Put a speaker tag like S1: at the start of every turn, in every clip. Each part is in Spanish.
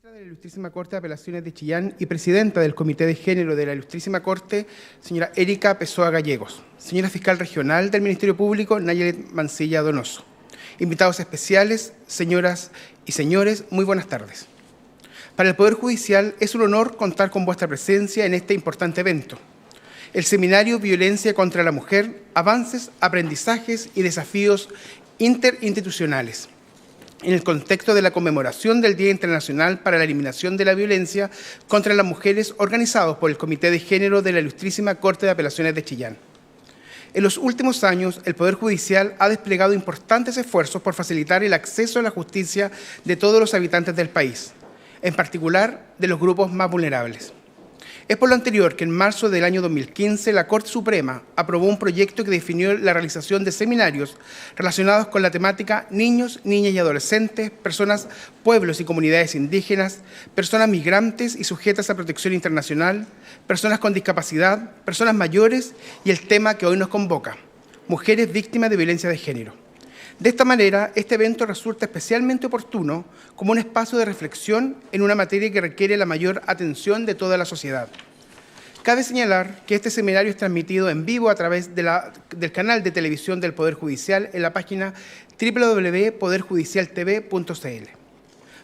S1: Ministra de la Ilustrísima Corte de Apelaciones de Chillán y presidenta del Comité de Género de la Ilustrísima Corte, señora Erika Pessoa Gallegos. Señora Fiscal Regional del Ministerio Público, Nayelet Mancilla Donoso. Invitados especiales, señoras y señores, muy buenas tardes. Para el Poder Judicial es un honor contar con vuestra presencia en este importante evento. El seminario Violencia contra la Mujer, avances, aprendizajes y desafíos interinstitucionales, en el contexto de la conmemoración del Día Internacional para la Eliminación de la Violencia contra las Mujeres, organizados por el Comité de Género de la Ilustrísima Corte de Apelaciones de Chillán. En los últimos años, el Poder Judicial ha desplegado importantes esfuerzos por facilitar el acceso a la justicia de todos los habitantes del país, en particular de los grupos más vulnerables. Es por lo anterior que en marzo del año 2015 la Corte Suprema aprobó un proyecto que definió la realización de seminarios relacionados con la temática niños, niñas y adolescentes, personas, pueblos y comunidades indígenas, personas migrantes y sujetas a protección internacional, personas con discapacidad, personas mayores y el tema que hoy nos convoca, mujeres víctimas de violencia de género. De esta manera, este evento resulta especialmente oportuno como un espacio de reflexión en una materia que requiere la mayor atención de toda la sociedad. Cabe señalar que este seminario es transmitido en vivo a través del canal de televisión del Poder Judicial en la página www.poderjudicialtv.cl.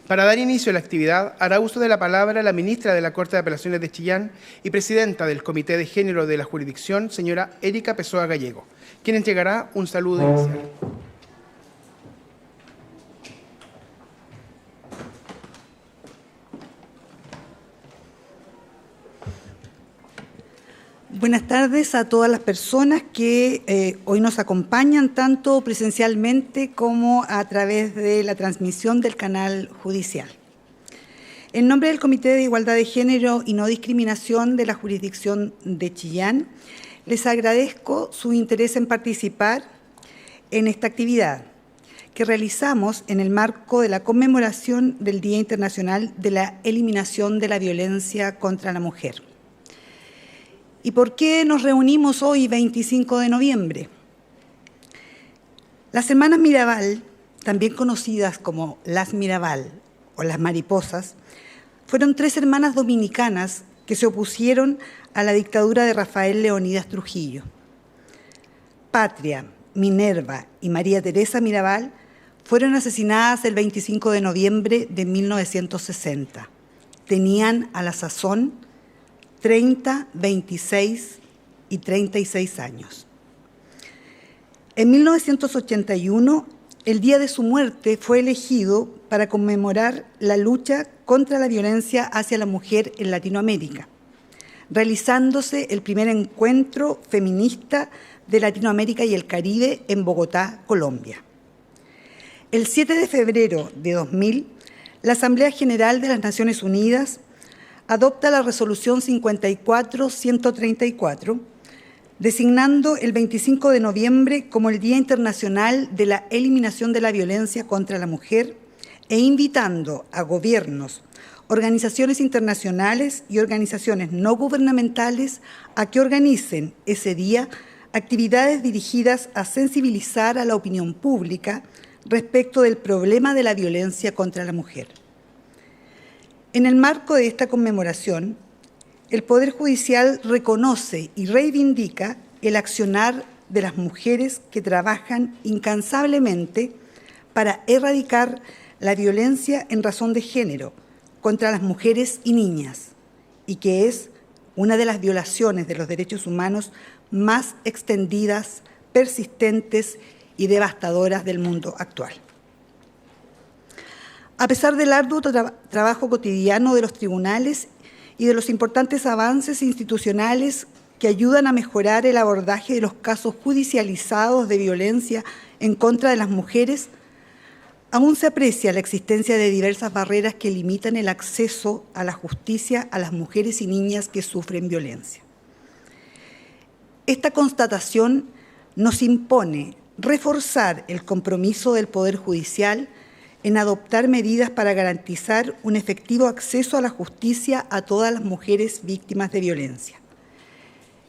S1: Para dar inicio a la actividad, hará uso de la palabra la ministra de la Corte de Apelaciones de Chillán y presidenta del Comité de Género de la jurisdicción, señora Erika Pessoa Gallegos, quien entregará un saludo inicial.
S2: Buenas tardes a todas las personas que hoy nos acompañan, tanto presencialmente como a través de la transmisión del canal judicial. En nombre del Comité de Igualdad de Género y No Discriminación de la jurisdicción de Chillán, les agradezco su interés en participar en esta actividad que realizamos en el marco de la conmemoración del Día Internacional de la Eliminación de la Violencia contra la Mujer. ¿Y por qué nos reunimos hoy, 25 de noviembre? Las hermanas Mirabal, también conocidas como las Mirabal o las mariposas, fueron 3 hermanas dominicanas que se opusieron a la dictadura de Rafael Leónidas Trujillo. Patria, Minerva y María Teresa Mirabal fueron asesinadas el 25 de noviembre de 1960. Tenían a la sazón 30, 26 y 36 años. En 1981, el día de su muerte fue elegido para conmemorar la lucha contra la violencia hacia la mujer en Latinoamérica, realizándose el primer encuentro feminista de Latinoamérica y el Caribe en Bogotá, Colombia. El 7 de febrero de 2000, la Asamblea General de las Naciones Unidas adopta la Resolución 54-134, designando el 25 de noviembre como el Día Internacional de la Eliminación de la Violencia contra la Mujer e invitando a gobiernos, organizaciones internacionales y organizaciones no gubernamentales a que organicen ese día actividades dirigidas a sensibilizar a la opinión pública respecto del problema de la violencia contra la mujer. En el marco de esta conmemoración, el Poder Judicial reconoce y reivindica el accionar de las mujeres que trabajan incansablemente para erradicar la violencia en razón de género contra las mujeres y niñas, y que es una de las violaciones de los derechos humanos más extendidas, persistentes y devastadoras del mundo actual. A pesar del arduo trabajo cotidiano de los tribunales y de los importantes avances institucionales que ayudan a mejorar el abordaje de los casos judicializados de violencia en contra de las mujeres, aún se aprecia la existencia de diversas barreras que limitan el acceso a la justicia a las mujeres y niñas que sufren violencia. Esta constatación nos impone reforzar el compromiso del Poder Judicial en adoptar medidas para garantizar un efectivo acceso a la justicia a todas las mujeres víctimas de violencia.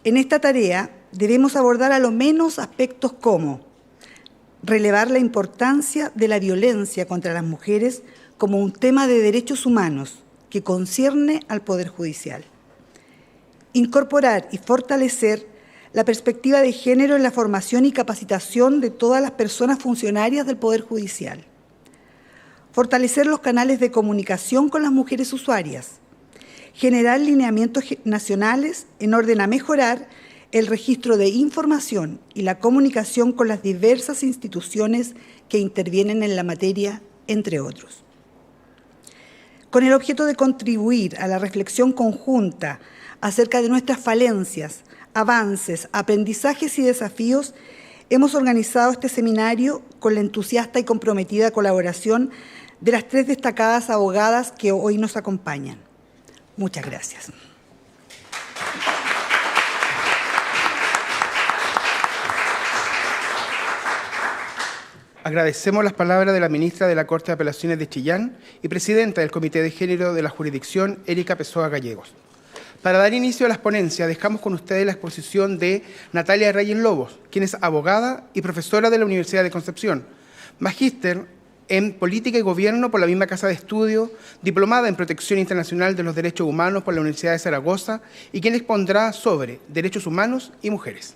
S2: En esta tarea debemos abordar a lo menos aspectos como relevar la importancia de la violencia contra las mujeres como un tema de derechos humanos que concierne al Poder Judicial. Incorporar y fortalecer la perspectiva de género en la formación y capacitación de todas las personas funcionarias del Poder Judicial. Fortalecer los canales de comunicación con las mujeres usuarias. Generar lineamientos nacionales en orden a mejorar el registro de información y la comunicación con las diversas instituciones que intervienen en la materia, entre otros. Con el objeto de contribuir a la reflexión conjunta acerca de nuestras falencias, avances, aprendizajes y desafíos, hemos organizado este seminario con la entusiasta y comprometida colaboración de las 3 destacadas abogadas que hoy nos acompañan. Muchas gracias.
S1: Agradecemos las palabras de la ministra de la Corte de Apelaciones de Chillán y presidenta del Comité de Género de la Jurisdicción, Erika Pessoa Gallegos. Para dar inicio a las ponencias, dejamos con ustedes la exposición de Natalia Reyes Lobos, quien es abogada y profesora de la Universidad de Concepción, magíster en Política y Gobierno por la misma Casa de Estudio, diplomada en Protección Internacional de los Derechos Humanos por la Universidad de Zaragoza y quien expondrá sobre derechos humanos y mujeres.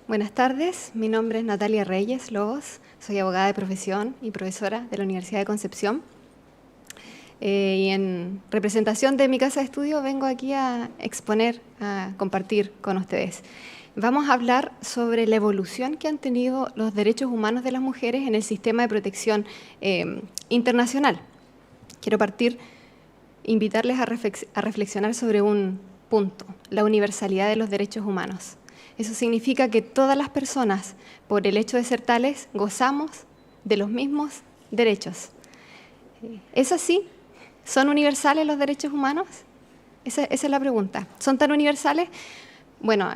S3: Buenas tardes, mi nombre es Natalia Reyes Lobos, soy abogada de profesión y profesora de la Universidad de Concepción. Y en representación de mi casa de estudio vengo aquí a exponer, a compartir con ustedes. Vamos a hablar sobre la evolución que han tenido los derechos humanos de las mujeres en el sistema de protección internacional. Quiero partir, invitarles a reflexionar sobre un punto, la universalidad de los derechos humanos. Eso significa que todas las personas, por el hecho de ser tales, gozamos de los mismos derechos. ¿Es así? ¿Son universales los derechos humanos? Esa es la pregunta. ¿Son tan universales? Bueno,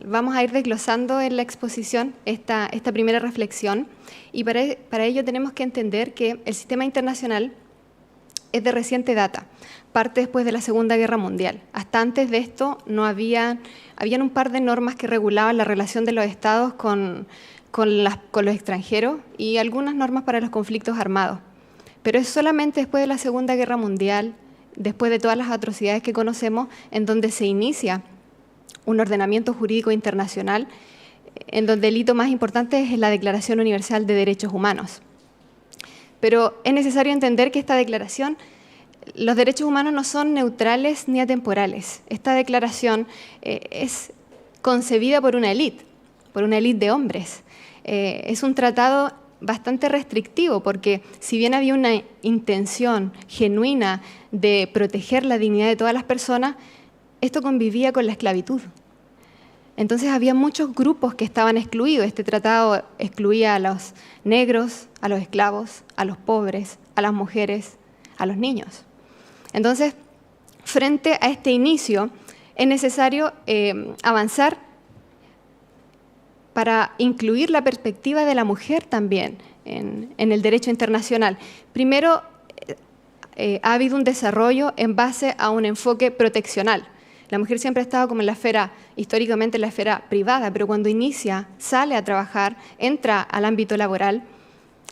S3: vamos a ir desglosando en la exposición esta primera reflexión y para ello tenemos que entender que el sistema internacional es de reciente data, parte después de la Segunda Guerra Mundial. Hasta antes de esto habían un par de normas que regulaban la relación de los estados con los extranjeros y algunas normas para los conflictos armados. Pero es solamente después de la Segunda Guerra Mundial, después de todas las atrocidades que conocemos, en donde se inicia un ordenamiento jurídico internacional, en donde el hito más importante es la Declaración Universal de Derechos Humanos. Pero es necesario entender que esta declaración, los derechos humanos no son neutrales ni atemporales. Esta declaración es concebida por una élite de hombres. Es un tratado bastante restrictivo porque si bien había una intención genuina de proteger la dignidad de todas las personas, esto convivía con la esclavitud. Entonces había muchos grupos que estaban excluidos. Este tratado excluía a los negros, a los esclavos, a los pobres, a las mujeres, a los niños. Entonces, frente a este inicio, es necesario avanzar para incluir la perspectiva de la mujer también en el derecho internacional. Primero, ha habido un desarrollo en base a un enfoque proteccional. La mujer siempre ha estado como en la esfera, históricamente en la esfera privada, pero cuando inicia, sale a trabajar, entra al ámbito laboral,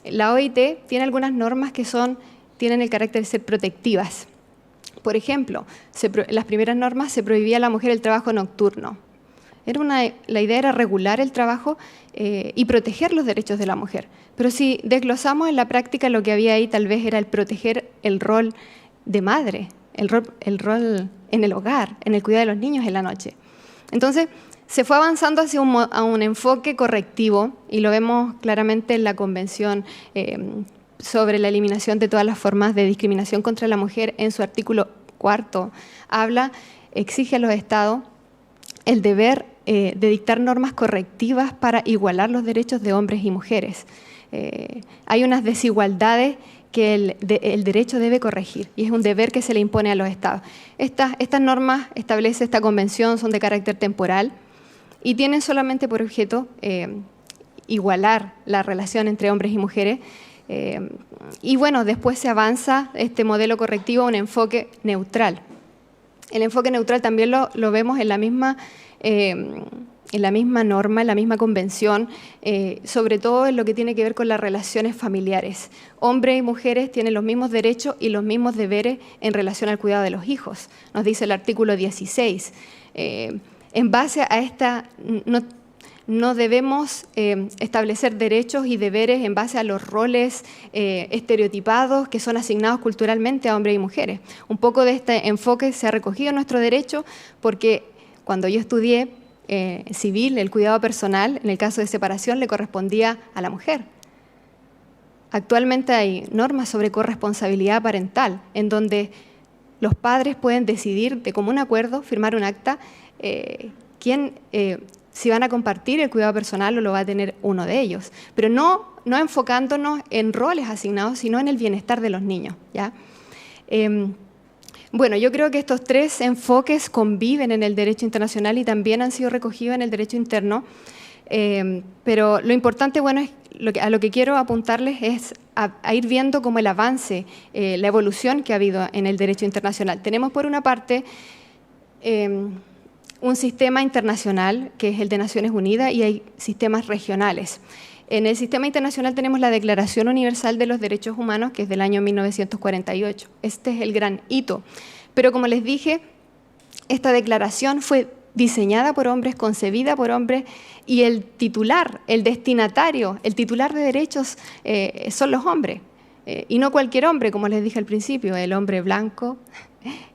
S3: la OIT tiene algunas normas que tienen el carácter de ser protectivas. Por ejemplo, en las primeras normas se prohibía a la mujer el trabajo nocturno. La idea era regular el trabajo y proteger los derechos de la mujer. Pero si desglosamos en la práctica, lo que había ahí tal vez era el proteger el rol de madre, el rol en el hogar, en el cuidado de los niños en la noche. Entonces, se fue avanzando hacia un enfoque correctivo y lo vemos claramente en la Convención sobre la eliminación de todas las formas de discriminación contra la mujer. En su artículo 4 exige a los Estados el deber de dictar normas correctivas para igualar los derechos de hombres y mujeres. Hay unas desigualdades que el derecho debe corregir y es un deber que se le impone a los Estados. Estas normas establece esta convención, son de carácter temporal y tienen solamente por objeto igualar la relación entre hombres y mujeres. Y bueno, después se avanza este modelo correctivo a un enfoque neutral. El enfoque neutral también lo vemos en la misma norma, en la misma convención, sobre todo en lo que tiene que ver con las relaciones familiares. Hombres y mujeres tienen los mismos derechos y los mismos deberes en relación al cuidado de los hijos, nos dice el artículo 16. En base a esta, no debemos establecer derechos y deberes en base a los roles estereotipados que son asignados culturalmente a hombres y mujeres. Un poco de este enfoque se ha recogido en nuestro derecho porque cuando yo estudié civil, el cuidado personal, en el caso de separación, le correspondía a la mujer. Actualmente hay normas sobre corresponsabilidad parental, en donde los padres pueden decidir de común acuerdo, firmar un acta, si van a compartir el cuidado personal o lo va a tener uno de ellos. Pero no enfocándonos en roles asignados, sino en el bienestar de los niños, ¿ya? Bueno, yo creo que estos tres enfoques conviven en el derecho internacional y también han sido recogidos en el derecho interno, pero lo importante, bueno, es a lo que quiero apuntarles es a ir viendo como el avance, la evolución que ha habido en el derecho internacional. Tenemos por una parte un sistema internacional, que es el de Naciones Unidas, y hay sistemas regionales. En el sistema internacional tenemos la Declaración Universal de los Derechos Humanos, que es del año 1948. Este es el gran hito. Pero como les dije, esta declaración fue diseñada por hombres, concebida por hombres, y el titular, el destinatario, el titular de derechos son los hombres. Y no cualquier hombre, como les dije al principio, el hombre blanco,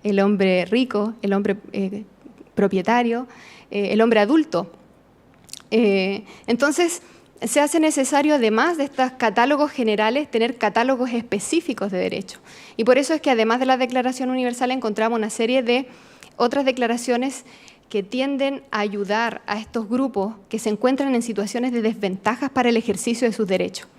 S3: el hombre rico, el hombre propietario, el hombre adulto. Entonces, se hace necesario, además de estos catálogos generales, tener catálogos específicos de derechos. Y por eso es que, además de la Declaración Universal, encontramos una serie de otras declaraciones que tienden a ayudar a estos grupos que se encuentran en situaciones de desventajas para el ejercicio de sus derechos.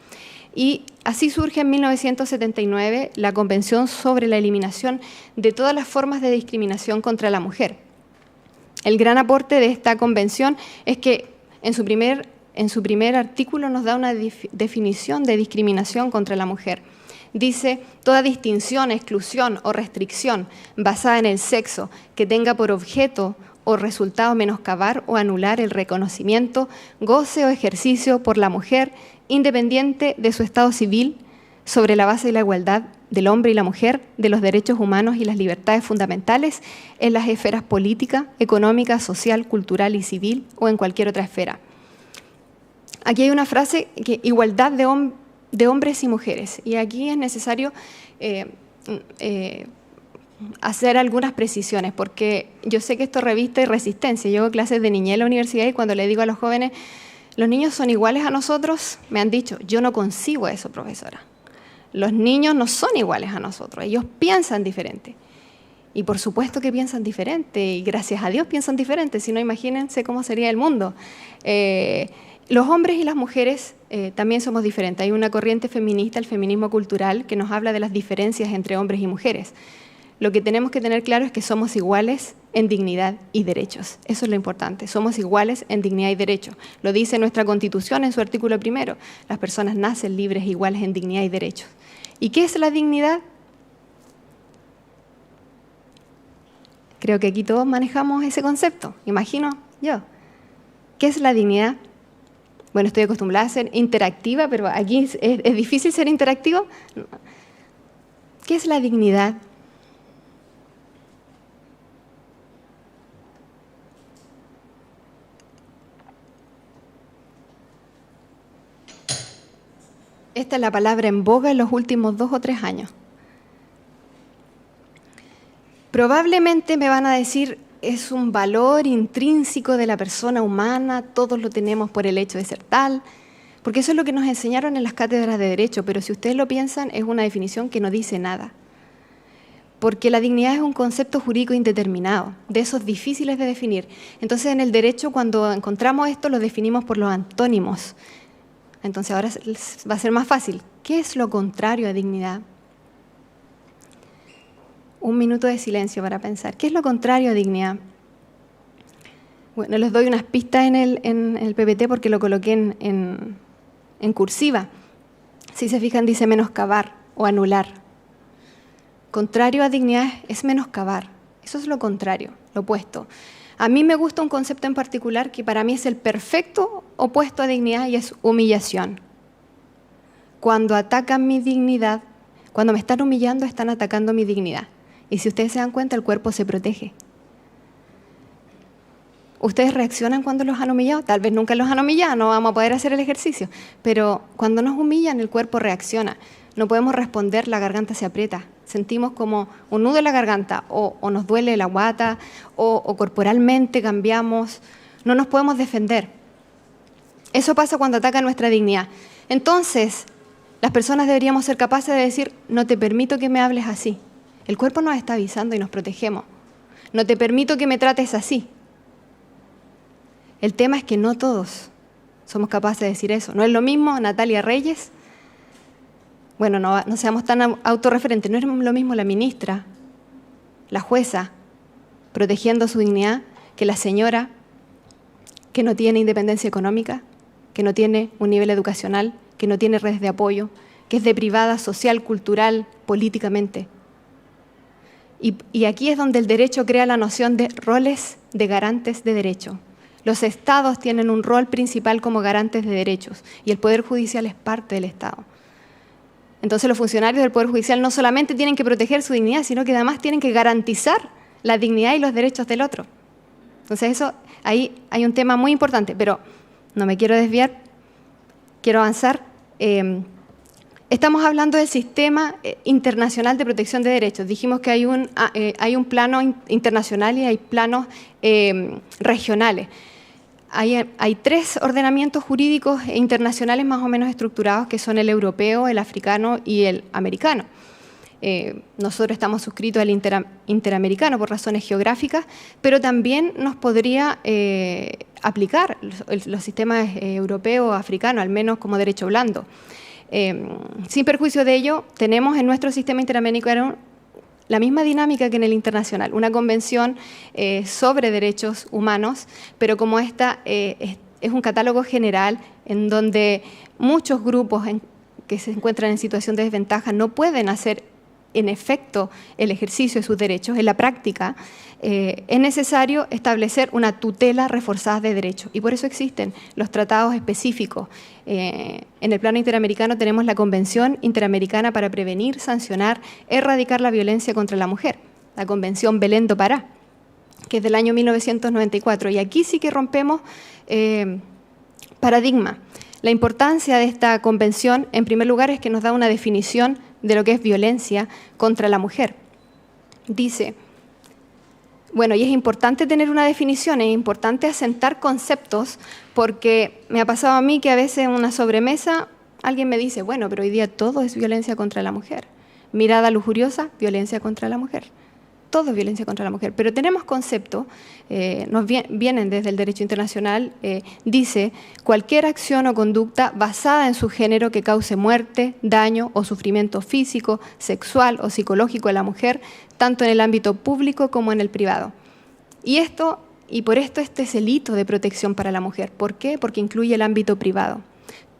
S3: Y así surge en 1979 la Convención sobre la Eliminación de todas las formas de discriminación contra la mujer. El gran aporte de esta convención es que en su primer artículo nos da una definición de discriminación contra la mujer. Dice, toda distinción, exclusión o restricción basada en el sexo que tenga por objeto o resultado menoscabar o anular el reconocimiento, goce o ejercicio por la mujer, independiente de su estado civil, sobre la base de la igualdad del hombre y la mujer, de los derechos humanos y las libertades fundamentales en las esferas política, económica, social, cultural y civil o en cualquier otra esfera. Aquí hay una frase que igualdad de hombres y mujeres, y aquí es necesario hacer algunas precisiones, porque yo sé que esto reviste resistencia. Yo hago clases de niñez en la universidad y cuando le digo a los jóvenes, los niños son iguales a nosotros, me han dicho, yo no concibo eso, profesora. Los niños no son iguales a nosotros, ellos piensan diferente. Y por supuesto que piensan diferente, y gracias a Dios piensan diferente, si no imagínense cómo sería el mundo. Los hombres y las mujeres también somos diferentes. Hay una corriente feminista, el feminismo cultural, que nos habla de las diferencias entre hombres y mujeres. Lo que tenemos que tener claro es que somos iguales en dignidad y derechos. Eso es lo importante. Somos iguales en dignidad y derechos. Lo dice nuestra Constitución en su artículo 1. Las personas nacen libres e iguales en dignidad y derechos. ¿Y qué es la dignidad? Creo que aquí todos manejamos ese concepto. Imagino yo. ¿Qué es la dignidad? Bueno, estoy acostumbrada a ser interactiva, pero aquí es difícil ser interactivo. ¿Qué es la dignidad? Esta es la palabra en boga en los últimos 2 o 3 años. Probablemente me van a decir, es un valor intrínseco de la persona humana, todos lo tenemos por el hecho de ser tal, porque eso es lo que nos enseñaron en las cátedras de Derecho, pero si ustedes lo piensan, es una definición que no dice nada. Porque la dignidad es un concepto jurídico indeterminado, de esos difíciles de definir. Entonces, en el derecho, cuando encontramos esto, lo definimos por los antónimos. Entonces ahora va a ser más fácil. ¿Qué es lo contrario a dignidad? Un minuto de silencio para pensar. ¿Qué es lo contrario a dignidad? Bueno, les doy unas pistas en el PPT porque lo coloqué en cursiva. Si se fijan, dice menoscabar o anular. Contrario a dignidad es menoscabar. Eso es lo contrario, lo opuesto. A mí me gusta un concepto en particular que para mí es el perfecto opuesto a dignidad y es humillación. Cuando atacan mi dignidad, cuando me están humillando, están atacando mi dignidad. Y si ustedes se dan cuenta, el cuerpo se protege. ¿Ustedes reaccionan cuando los han humillado? Tal vez nunca los han humillado, no vamos a poder hacer el ejercicio. Pero cuando nos humillan, el cuerpo reacciona. No podemos responder, la garganta se aprieta. Sentimos como un nudo en la garganta, o nos duele la guata, o corporalmente cambiamos. No nos podemos defender. Eso pasa cuando atacan nuestra dignidad. Entonces, las personas deberíamos ser capaces de decir, no te permito que me hables así. El cuerpo nos está avisando y nos protegemos. No te permito que me trates así. El tema es que no todos somos capaces de decir eso. No es lo mismo Natalia Reyes, bueno, no seamos tan autorreferentes, no es lo mismo la ministra, la jueza, protegiendo su dignidad, que la señora que no tiene independencia económica, que no tiene un nivel educacional, que no tiene redes de apoyo, que es deprivada social, cultural, políticamente. Y aquí es donde el derecho crea la noción de roles de garantes de derecho. Los estados tienen un rol principal como garantes de derechos y el Poder Judicial es parte del Estado. Entonces los funcionarios del Poder Judicial no solamente tienen que proteger su dignidad, sino que además tienen que garantizar la dignidad y los derechos del otro. Entonces ahí hay un tema muy importante, pero no me quiero desviar, quiero avanzar. Estamos hablando del sistema internacional de protección de derechos. Dijimos que hay un plano internacional y hay planos regionales. Hay 3 ordenamientos jurídicos internacionales más o menos estructurados, que son el europeo, el africano y el americano. Nosotros estamos suscritos al interamericano por razones geográficas, pero también nos podría aplicar los sistemas europeo o africano, al menos como derecho blando. Sin perjuicio de ello, tenemos en nuestro sistema interamericano la misma dinámica que en el internacional, una convención sobre derechos humanos, pero como esta es un catálogo general en donde muchos grupos que se encuentran en situación de desventaja no pueden hacer en efecto el ejercicio de sus derechos. En la práctica es necesario establecer una tutela reforzada de derechos y por eso existen los tratados específicos. En el plano interamericano tenemos la Convención Interamericana para Prevenir, Sancionar, Erradicar la Violencia contra la Mujer, la Convención Belén do Pará, que es del año 1994. Y aquí sí que rompemos paradigma. La importancia de esta convención, en primer lugar, es que nos da una definición de lo que es violencia contra la mujer. Dice, bueno, y es importante tener una definición, es importante asentar conceptos, porque me ha pasado a mí que a veces en una sobremesa alguien me dice, bueno, pero hoy día todo es violencia contra la mujer. Mirada lujuriosa, violencia contra la mujer. Todo es violencia contra la mujer, pero tenemos conceptos, vienen desde el derecho internacional, dice cualquier acción o conducta basada en su género que cause muerte, daño o sufrimiento físico, sexual o psicológico a la mujer, tanto en el ámbito público como en el privado. Y por esto este es el hito de protección para la mujer. ¿Por qué? Porque incluye el ámbito privado.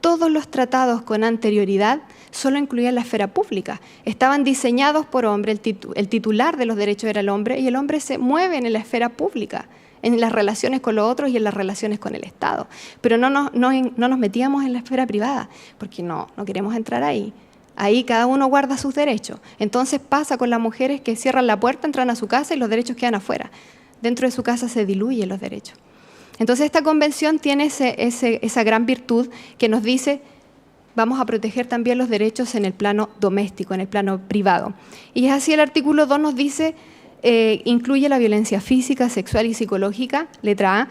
S3: Todos los tratados con anterioridad solo incluían la esfera pública. Estaban diseñados por hombre, el titular de los derechos era el hombre, y el hombre se mueve en la esfera pública, en las relaciones con los otros y en las relaciones con el Estado. Pero no nos metíamos en la esfera privada, porque no queremos entrar ahí. Ahí cada uno guarda sus derechos. Entonces pasa con las mujeres que cierran la puerta, entran a su casa y los derechos quedan afuera. Dentro de su casa se diluyen los derechos. Entonces esta convención tiene esa gran virtud que nos dice vamos a proteger también los derechos en el plano doméstico, en el plano privado. Y es así, el artículo 2 nos dice, incluye la violencia física, sexual y psicológica, letra A,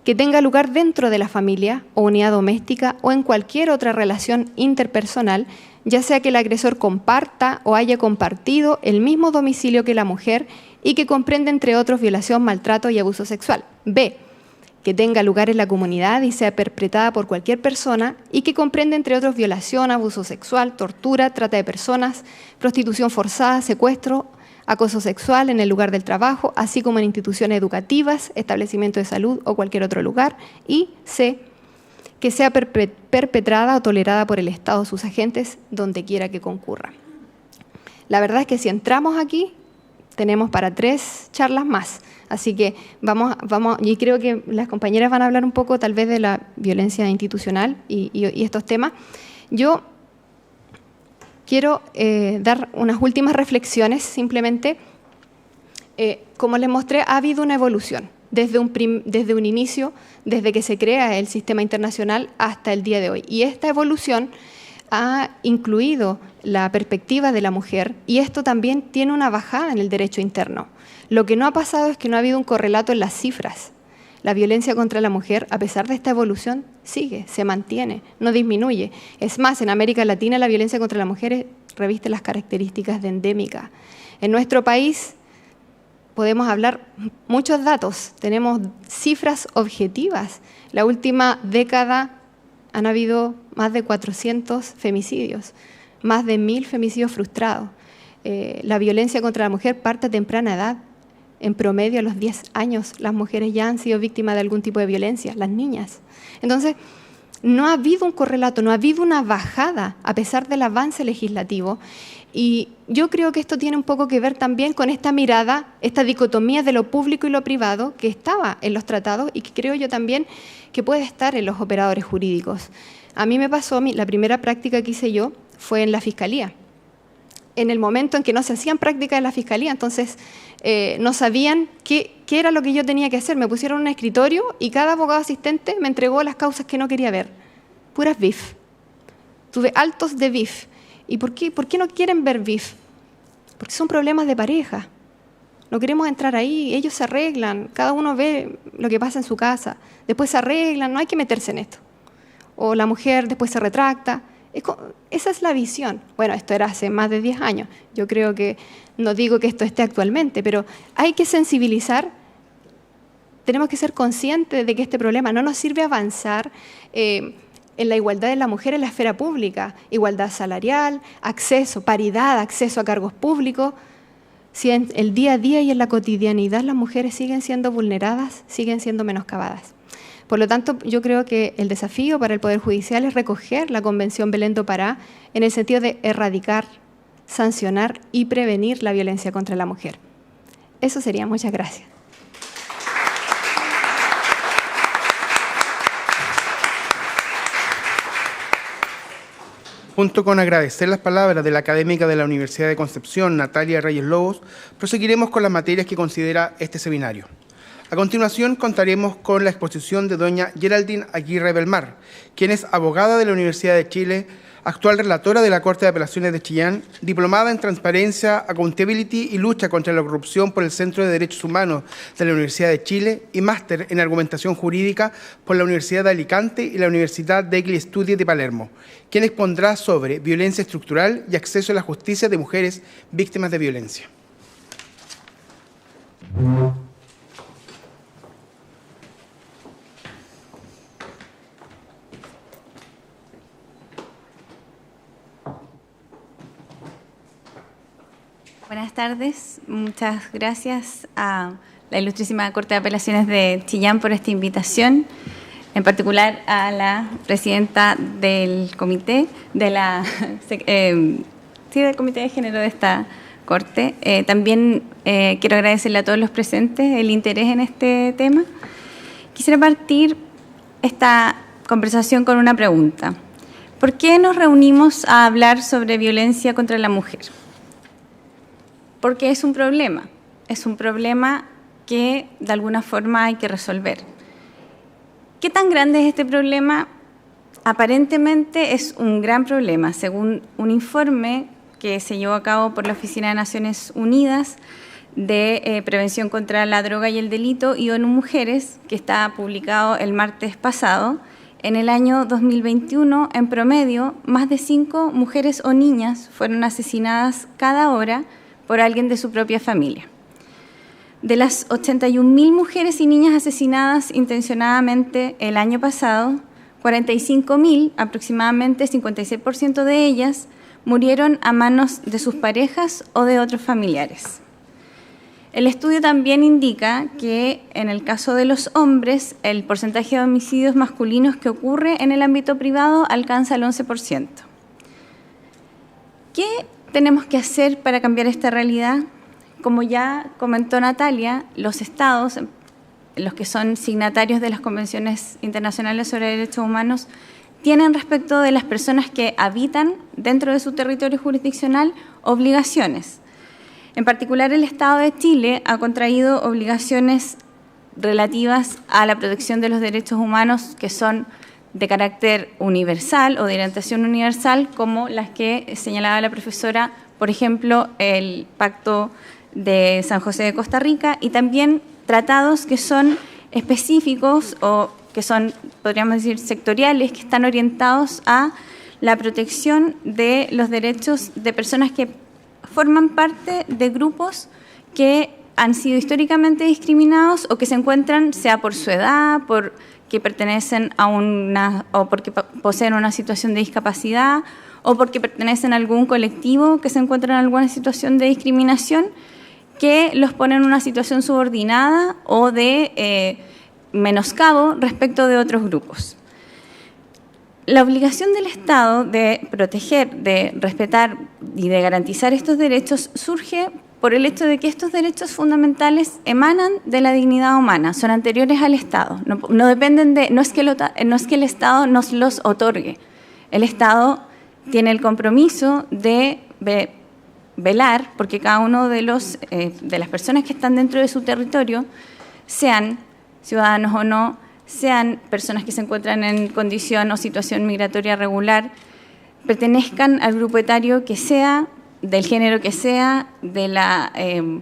S3: que tenga lugar dentro de la familia o unidad doméstica o en cualquier otra relación interpersonal, ya sea que el agresor comparta o haya compartido el mismo domicilio que la mujer y que comprende, entre otros, violación, maltrato y abuso sexual. B, que tenga lugar en la comunidad y sea perpetrada por cualquier persona y que comprende, entre otros, violación, abuso sexual, tortura, trata de personas, prostitución forzada, secuestro, acoso sexual en el lugar del trabajo, así como en instituciones educativas, establecimientos de salud o cualquier otro lugar, y C, que sea perpetrada o tolerada por el Estado o sus agentes donde quiera que concurra. La verdad es que si entramos aquí, tenemos para 3 charlas más. Así que vamos, y creo que las compañeras van a hablar un poco tal vez de la violencia institucional y estos temas. Yo quiero dar unas últimas reflexiones, simplemente. Como les mostré, ha habido una evolución desde un inicio, desde que se crea el sistema internacional hasta el día de hoy. Y esta evolución ha incluido la perspectiva de la mujer y esto también tiene una bajada en el derecho interno. Lo que no ha pasado es que no ha habido un correlato en las cifras. La violencia contra la mujer, a pesar de esta evolución, sigue, se mantiene, no disminuye. Es más, en América Latina la violencia contra la mujer reviste las características de endémica. En nuestro país podemos hablar muchos datos, tenemos cifras objetivas. La última década han habido más de 400 femicidios, más de 1000 femicidios frustrados. La violencia contra la mujer parte a temprana edad. En promedio, a los 10 años, las mujeres ya han sido víctimas de algún tipo de violencia, las niñas. Entonces, no ha habido un correlato, no ha habido una bajada, a pesar del avance legislativo. Y yo creo que esto tiene un poco que ver también con esta mirada, esta dicotomía de lo público y lo privado que estaba en los tratados y que creo yo también que puede estar en los operadores jurídicos. A mí me pasó, la primera práctica que hice yo fue en la Fiscalía. En el momento en que no se hacían prácticas en la Fiscalía, entonces no sabían qué era lo que yo tenía que hacer. Me pusieron en un escritorio y cada abogado asistente me entregó las causas que no quería ver. Puras BIF. Tuve altos de BIF. ¿Y por qué no quieren ver BIF? Porque son problemas de pareja. No queremos entrar ahí, ellos se arreglan, cada uno ve lo que pasa en su casa, después se arreglan, no hay que meterse en esto. O la mujer después se retracta. Esa es la visión. Bueno, esto era hace más de 10 años. Yo creo que, no digo que esto esté actualmente, pero hay que sensibilizar. Tenemos que ser conscientes de que este problema no nos sirve avanzar en la igualdad de la mujer en la esfera pública, igualdad salarial, acceso, paridad, acceso a cargos públicos. Si en el día a día y en la cotidianidad las mujeres siguen siendo vulneradas, siguen siendo menoscabadas. Por lo tanto, yo creo que el desafío para el Poder Judicial es recoger la Convención Belén do Pará en el sentido de erradicar, sancionar y prevenir la violencia contra la mujer. Eso sería. Muchas gracias.
S1: Junto con agradecer las palabras de la académica de la Universidad de Concepción, Natalia Reyes Lobos, proseguiremos con las materias que considera este seminario. A continuación contaremos con la exposición de doña Geraldine Aguirre Belmar, quien es abogada de la Universidad de Chile, actual relatora de la Corte de Apelaciones de Chillán, diplomada en Transparencia, Accountability y Lucha contra la Corrupción por el Centro de Derechos Humanos de la Universidad de Chile y máster en Argumentación Jurídica por la Universidad de Alicante y la Universidad degli Studi de Palermo, quien expondrá sobre violencia estructural y acceso a la justicia de mujeres víctimas de violencia.
S4: Buenas tardes, muchas gracias a la Ilustrísima Corte de Apelaciones de Chillán por esta invitación, en particular a la presidenta del comité, del Comité de Género de esta Corte. También quiero agradecerle a todos los presentes el interés en este tema. Quisiera partir esta conversación con una pregunta. ¿Por qué nos reunimos a hablar sobre violencia contra la mujer? Porque es un problema que de alguna forma hay que resolver. ¿Qué tan grande es este problema? Aparentemente es un gran problema. Según un informe que se llevó a cabo por la Oficina de Naciones Unidas de Prevención contra la Droga y el Delito y ONU Mujeres, que está publicado el martes pasado, en el año 2021, en promedio, más de 5 mujeres o niñas fueron asesinadas cada hora por alguien de su propia familia. De las 81.000 mujeres y niñas asesinadas intencionadamente el año pasado, 45.000, aproximadamente 56% de ellas, murieron a manos de sus parejas o de otros familiares. El estudio también indica que en el caso de los hombres, el porcentaje de homicidios masculinos que ocurre en el ámbito privado alcanza el 11%. ¿Qué tenemos que hacer para cambiar esta realidad? Como ya comentó Natalia, los estados, los que son signatarios de las convenciones internacionales sobre derechos humanos, tienen respecto de las personas que habitan dentro de su territorio jurisdiccional obligaciones. En particular, el Estado de Chile ha contraído obligaciones relativas a la protección de los derechos humanos que son de carácter universal o de orientación universal, como las que señalaba la profesora, por ejemplo, el Pacto de San José de Costa Rica, y también tratados que son específicos o que son, podríamos decir, sectoriales, que están orientados a la protección de los derechos de personas que forman parte de grupos que han sido históricamente discriminados o que se encuentran, sea por su edad, porque pertenecen a o porque poseen una situación de discapacidad, o porque pertenecen a algún colectivo que se encuentra en alguna situación de discriminación, que los pone en una situación subordinada o de menoscabo respecto de otros grupos. La obligación del Estado de proteger, de respetar y de garantizar estos derechos surge por el hecho de que estos derechos fundamentales emanan de la dignidad humana, son anteriores al Estado, no dependen no es que el Estado nos los otorgue. El Estado tiene el compromiso de velar porque cada uno de las personas que están dentro de su territorio, sean ciudadanos o no, sean personas que se encuentran en condición o situación migratoria regular, pertenezcan al grupo etario que sea, del género que sea, que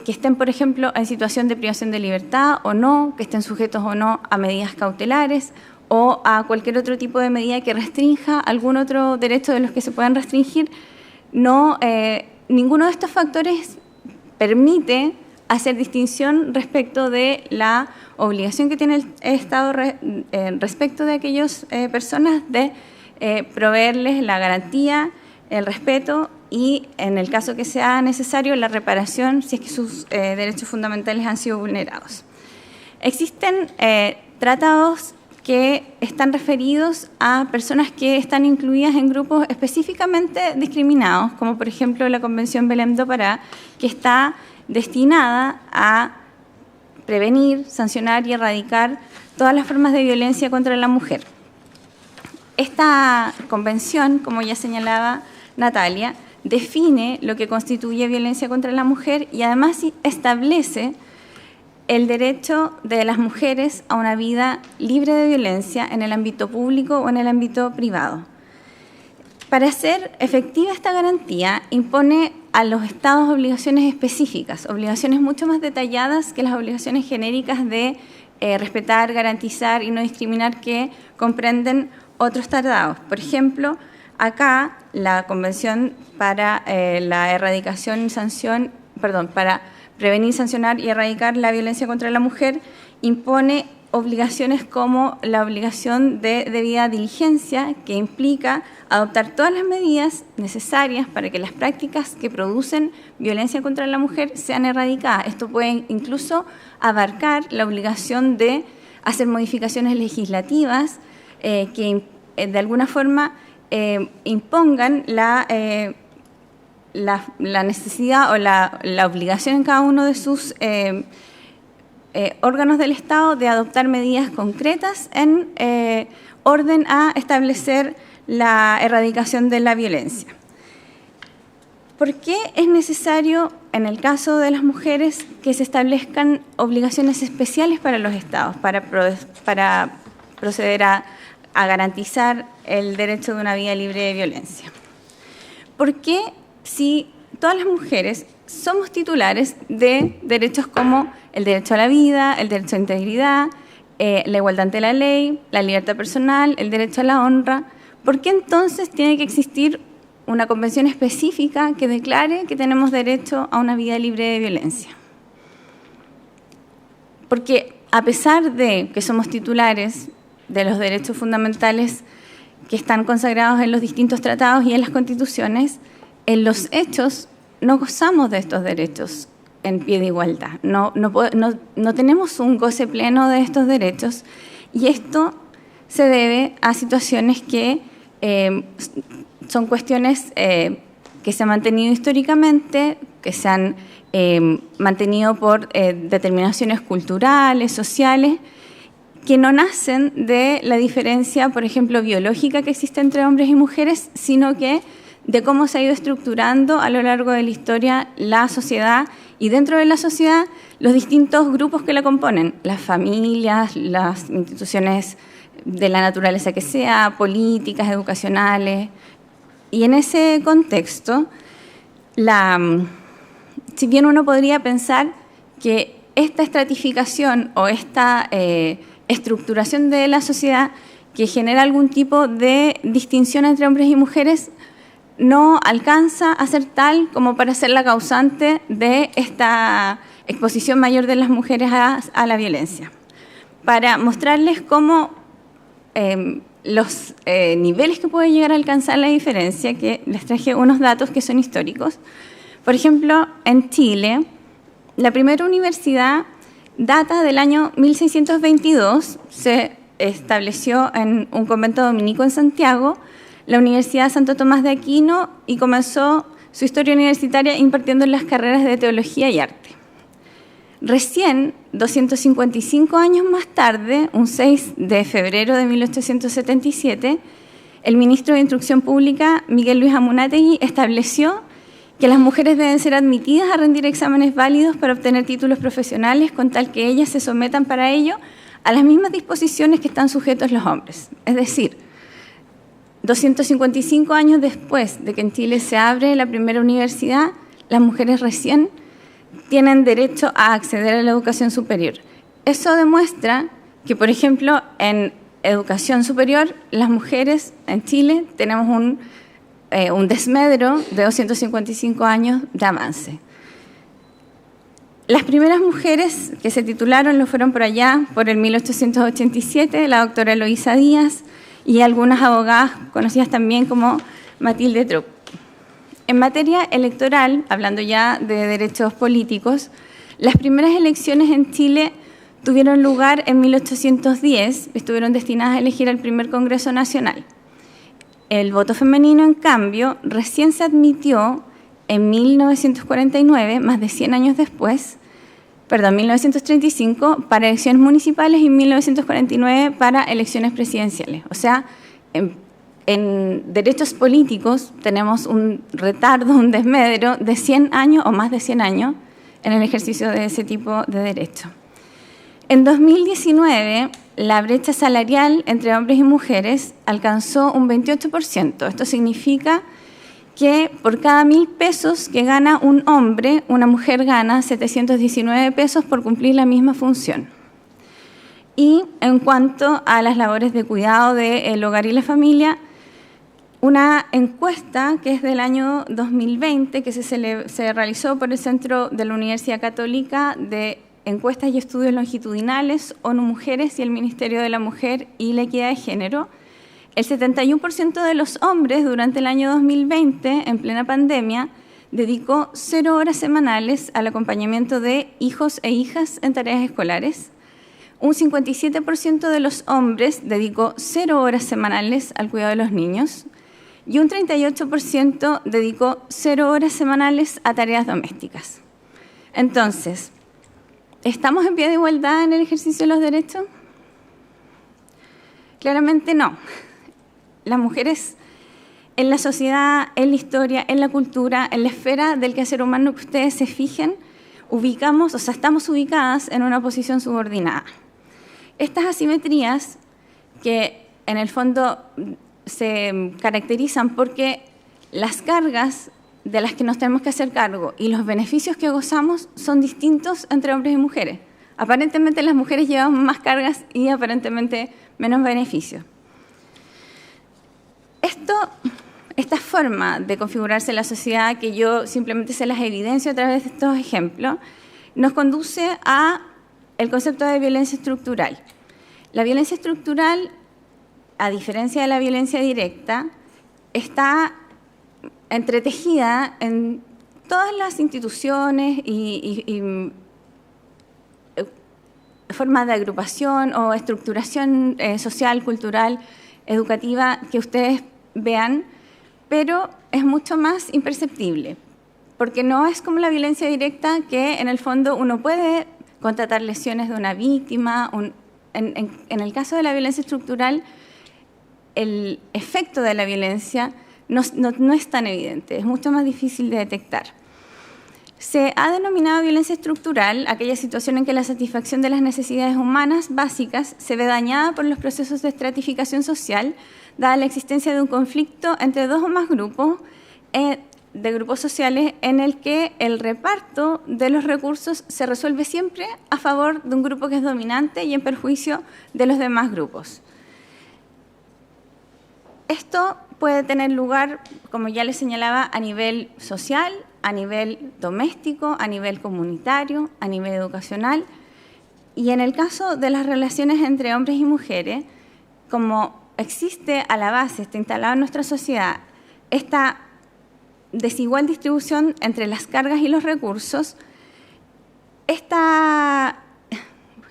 S4: estén, por ejemplo, en situación de privación de libertad o no, que estén sujetos o no a medidas cautelares o a cualquier otro tipo de medida que restrinja algún otro derecho de los que se puedan restringir. Ninguno de estos factores permite hacer distinción respecto de la obligación que tiene el Estado respecto de aquellas personas de proveerles la garantía, el respeto y, en el caso que sea necesario, la reparación si es que sus derechos fundamentales han sido vulnerados. Existen tratados que están referidos a personas que están incluidas en grupos específicamente discriminados, como por ejemplo la Convención Belém do Pará, que está destinada a prevenir, sancionar y erradicar todas las formas de violencia contra la mujer. Esta convención, como ya señalaba Natalia, define lo que constituye violencia contra la mujer y además establece el derecho de las mujeres a una vida libre de violencia en el ámbito público o en el ámbito privado. Para hacer efectiva esta garantía, impone a los Estados obligaciones específicas, obligaciones mucho más detalladas que las obligaciones genéricas de respetar, garantizar y no discriminar que comprenden otros tratados. Por ejemplo, acá la Convención para la erradicación y sanción, para prevenir, sancionar y erradicar la violencia contra la mujer impone obligaciones como la obligación de debida diligencia, que implica adoptar todas las medidas necesarias para que las prácticas que producen violencia contra la mujer sean erradicadas. Esto puede incluso abarcar la obligación de hacer modificaciones legislativas que de alguna forma impongan la necesidad o la obligación en cada uno de sus órganos del Estado de adoptar medidas concretas en orden a establecer la erradicación de la violencia. ¿Por qué es necesario, en el caso de las mujeres, que se establezcan obligaciones especiales para los Estados para proceder a garantizar el derecho de una vida libre de violencia? Porque si todas las mujeres somos titulares de derechos como el derecho a la vida, el derecho a la integridad, la igualdad ante la ley, la libertad personal, el derecho a la honra, ¿por qué entonces tiene que existir una convención específica que declare que tenemos derecho a una vida libre de violencia? porque a pesar de que somos titulares de los derechos fundamentales que están consagrados en los distintos tratados y en las constituciones, en los hechos no gozamos de estos derechos en pie de igualdad. No tenemos un goce pleno de estos derechos, y esto se debe a situaciones que son cuestiones que se han mantenido históricamente, que se han mantenido por determinaciones culturales, sociales, que no nacen de la diferencia, por ejemplo, biológica que existe entre hombres y mujeres, sino que de cómo se ha ido estructurando a lo largo de la historia la sociedad, y dentro de la sociedad los distintos grupos que la componen, las familias, las instituciones de la naturaleza que sea, políticas, educacionales. Y en ese contexto, si bien uno podría pensar que esta estratificación o esta estructuración de la sociedad que genera algún tipo de distinción entre hombres y mujeres no alcanza a ser tal como para ser la causante de esta exposición mayor de las mujeres a la violencia. Para mostrarles cómo los niveles que puede llegar a alcanzar la diferencia, que les traje unos datos que son históricos. Por ejemplo, en Chile, la primera universidad data del año 1622, se estableció en un convento dominico en Santiago, la Universidad Santo Tomás de Aquino, y comenzó su historia universitaria impartiendo las carreras de Teología y Arte. Recién, 255 años más tarde, un 6 de febrero de 1877, el ministro de Instrucción Pública, Miguel Luis Amunátegui, estableció que las mujeres deben ser admitidas a rendir exámenes válidos para obtener títulos profesionales, con tal que ellas se sometan para ello a las mismas disposiciones que están sujetos los hombres. Es decir, 255 años después de que en Chile se abre la primera universidad, las mujeres recién tienen derecho a acceder a la educación superior. Eso demuestra que, por ejemplo, en educación superior, las mujeres en Chile tenemos un desmedro de 255 años de avance. Las primeras mujeres que se titularon lo fueron por allá, por el 1887, la doctora Eloísa Díaz y algunas abogadas conocidas también como Matilde Trop. En materia electoral, hablando ya de derechos políticos, las primeras elecciones en Chile tuvieron lugar en 1810, estuvieron destinadas a elegir al primer Congreso Nacional. El voto femenino, en cambio, recién se admitió en 1949, más de 100 años después, 1935, para elecciones municipales y 1949 para elecciones presidenciales. O sea, en derechos políticos tenemos un retardo, un desmedro de 100 años o más de 100 años en el ejercicio de ese tipo de derecho. En 2019, la brecha salarial entre hombres y mujeres alcanzó un 28%. Esto significa que por cada 1.000 pesos que gana un hombre, una mujer gana 719 pesos por cumplir la misma función. Y en cuanto a las labores de cuidado del hogar y la familia, una encuesta que es del año 2020, que se realizó por el Centro de la Universidad Católica de Encuestas y Estudios Longitudinales, ONU Mujeres y el Ministerio de la Mujer y la Equidad de Género, el 71% de los hombres durante el año 2020, en plena pandemia, dedicó 0 horas semanales al acompañamiento de hijos e hijas en tareas escolares. Un 57% de los hombres dedicó 0 horas semanales al cuidado de los niños y un 38% dedicó 0 horas semanales a tareas domésticas. Entonces, ¿estamos en pie de igualdad en el ejercicio de los derechos? Claramente no. Las mujeres en la sociedad, en la historia, en la cultura, en la esfera del quehacer humano que ustedes se fijen, estamos ubicadas en una posición subordinada. Estas asimetrías, que en el fondo se caracterizan porque las cargas de las que nos tenemos que hacer cargo y los beneficios que gozamos son distintos entre hombres y mujeres. Aparentemente las mujeres llevamos más cargas y aparentemente menos beneficios. Esta forma de configurarse la sociedad, que yo simplemente se las evidencio a través de estos ejemplos, nos conduce a el concepto de violencia estructural. La violencia estructural, a diferencia de la violencia directa, está entretejida en todas las instituciones y formas de agrupación o estructuración social, cultural, educativa que ustedes vean, pero es mucho más imperceptible, porque no es como la violencia directa, que en el fondo uno puede constatar lesiones de una víctima. En el caso de la violencia estructural, el efecto de la violencia no es tan evidente, es mucho más difícil de detectar. Se ha denominado violencia estructural aquella situación en que la satisfacción de las necesidades humanas básicas se ve dañada por los procesos de estratificación social, dada la existencia de un conflicto entre dos o más grupos de grupos sociales en el que el reparto de los recursos se resuelve siempre a favor de un grupo que es dominante y en perjuicio de los demás grupos. Esto puede tener lugar, como ya les señalaba, a nivel social, a nivel doméstico, a nivel comunitario, a nivel educacional. Y en el caso de las relaciones entre hombres y mujeres, como existe a la base, está instalada en nuestra sociedad, esta desigual distribución entre las cargas y los recursos, esta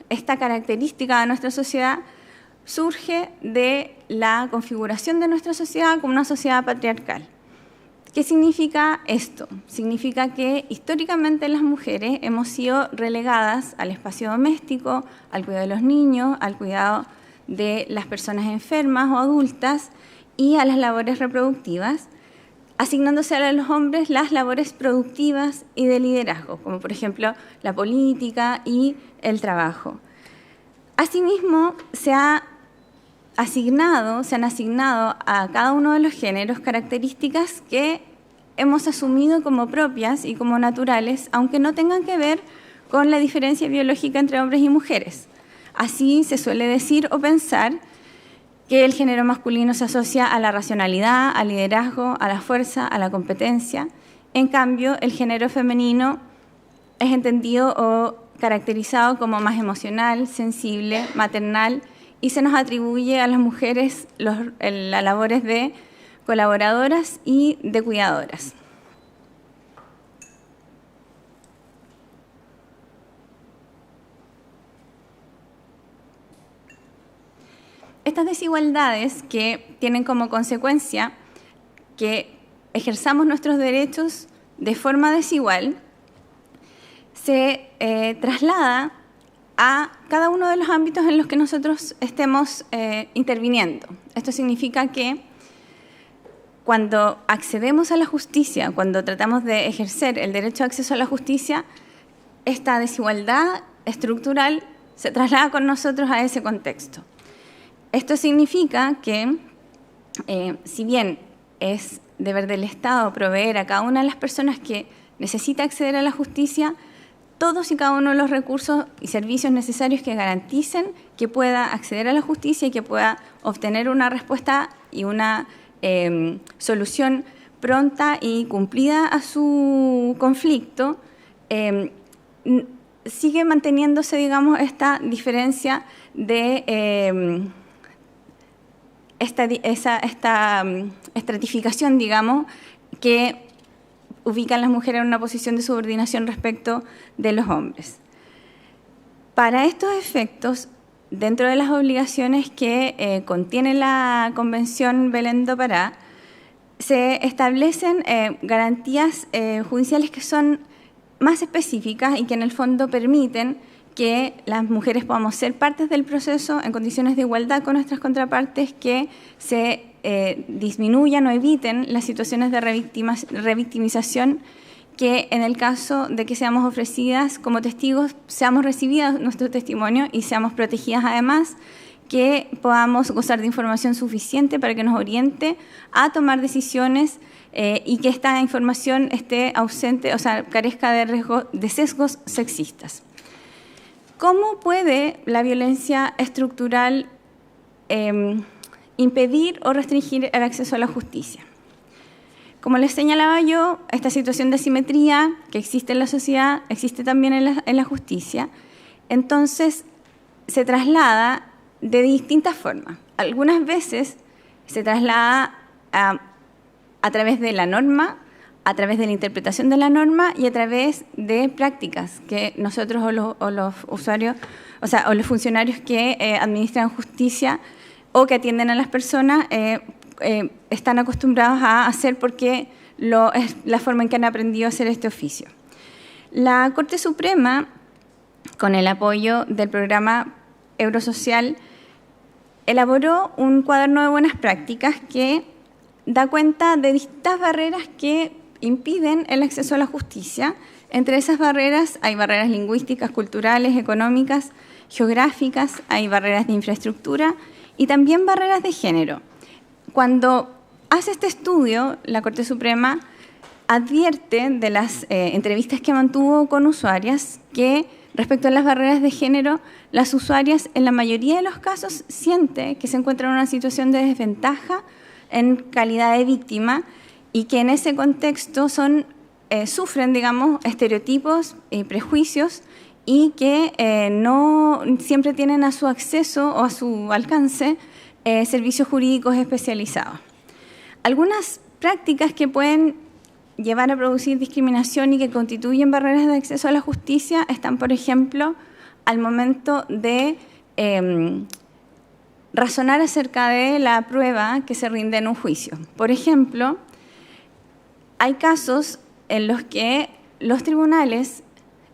S4: característica de nuestra sociedad surge de la configuración de nuestra sociedad como una sociedad patriarcal. ¿Qué significa esto? Significa que históricamente las mujeres hemos sido relegadas al espacio doméstico, al cuidado de los niños, al cuidado de las personas enfermas o adultas y a las labores reproductivas, asignándose a los hombres las labores productivas y de liderazgo, como por ejemplo la política y el trabajo. Asimismo, se han asignado a cada uno de los géneros características que hemos asumido como propias y como naturales, aunque no tengan que ver con la diferencia biológica entre hombres y mujeres. Así se suele decir o pensar que el género masculino se asocia a la racionalidad, al liderazgo, a la fuerza, a la competencia. En cambio, el género femenino es entendido o caracterizado como más emocional, sensible, maternal, y se nos atribuye a las mujeres las labores de colaboradoras y de cuidadoras. Estas desigualdades que tienen como consecuencia que ejerzamos nuestros derechos de forma desigual se traslada a cada uno de los ámbitos en los que nosotros estemos interviniendo. Esto significa que cuando accedemos a la justicia, cuando tratamos de ejercer el derecho de acceso a la justicia, esta desigualdad estructural se traslada con nosotros a ese contexto. Esto significa que, si bien es deber del Estado proveer a cada una de las personas que necesita acceder a la justicia todos y cada uno de los recursos y servicios necesarios que garanticen que pueda acceder a la justicia y que pueda obtener una respuesta y una solución pronta y cumplida a su conflicto, sigue manteniéndose, digamos, esta diferencia de esta estratificación, digamos, que ubica a las mujeres en una posición de subordinación respecto de los hombres. Para estos efectos, dentro de las obligaciones que contiene la Convención Belén do Pará, se establecen garantías judiciales que son más específicas y que en el fondo permiten que las mujeres podamos ser partes del proceso en condiciones de igualdad con nuestras contrapartes, que se disminuyan o eviten las situaciones de revictimización, que en el caso de que seamos ofrecidas como testigos, seamos recibidas nuestro testimonio y seamos protegidas además, que podamos gozar de información suficiente para que nos oriente a tomar decisiones y que esta información esté ausente, o sea, carezca de riesgo de sesgos sexistas. ¿Cómo puede la violencia estructural impedir o restringir el acceso a la justicia? Como les señalaba yo, esta situación de asimetría que existe en la sociedad existe también en la justicia, entonces se traslada de distintas formas. Algunas veces se traslada a través de la norma, a través de la interpretación de la norma y a través de prácticas que nosotros o los usuarios, o los funcionarios que administran justicia o que atienden a las personas están acostumbrados a hacer porque es la forma en que han aprendido a hacer este oficio. La Corte Suprema, con el apoyo del programa Eurosocial, elaboró un cuaderno de buenas prácticas que da cuenta de distintas barreras que impiden el acceso a la justicia. Entre esas barreras hay barreras lingüísticas, culturales, económicas, geográficas, hay barreras de infraestructura y también barreras de género. Cuando hace este estudio, la Corte Suprema advierte de las entrevistas que mantuvo con usuarias que respecto a las barreras de género, las usuarias en la mayoría de los casos sienten que se encuentran en una situación de desventaja en calidad de víctima y que en ese contexto sufren, digamos, estereotipos y prejuicios y que no siempre tienen a su acceso o a su alcance servicios jurídicos especializados. Algunas prácticas que pueden llevar a producir discriminación y que constituyen barreras de acceso a la justicia están, por ejemplo, al momento de razonar acerca de la prueba que se rinde en un juicio. Por ejemplo, hay casos en los que los tribunales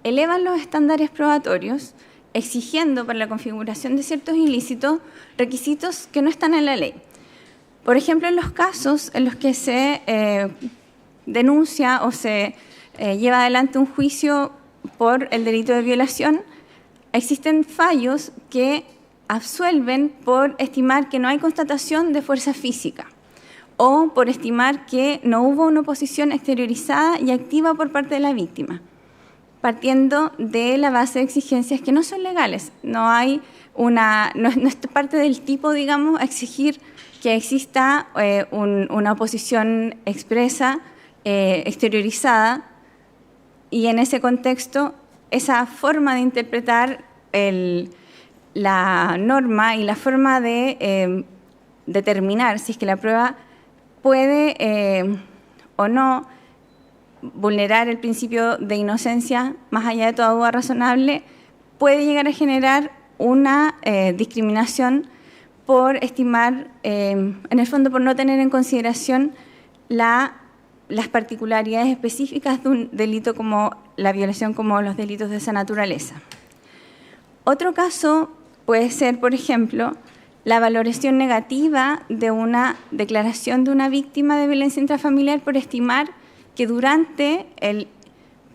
S4: elevan los estándares probatorios exigiendo para la configuración de ciertos ilícitos requisitos que no están en la ley. Por ejemplo, en los casos en los que se denuncia o se lleva adelante un juicio por el delito de violación, existen fallos que absuelven por estimar que no hay constatación de fuerza física o por estimar que no hubo una oposición exteriorizada y activa por parte de la víctima, partiendo de la base de exigencias que no son legales. No es parte del tipo, digamos, exigir que exista una oposición expresa, exteriorizada, y en ese contexto esa forma de interpretar la norma y la forma de determinar si es que la prueba puede o no vulnerar el principio de inocencia más allá de toda duda razonable, puede llegar a generar una discriminación por estimar, en el fondo por no tener en consideración las particularidades específicas de un delito como la violación, como los delitos de esa naturaleza. Otro caso puede ser, por ejemplo, la valoración negativa de una declaración de una víctima de violencia intrafamiliar por estimar que durante el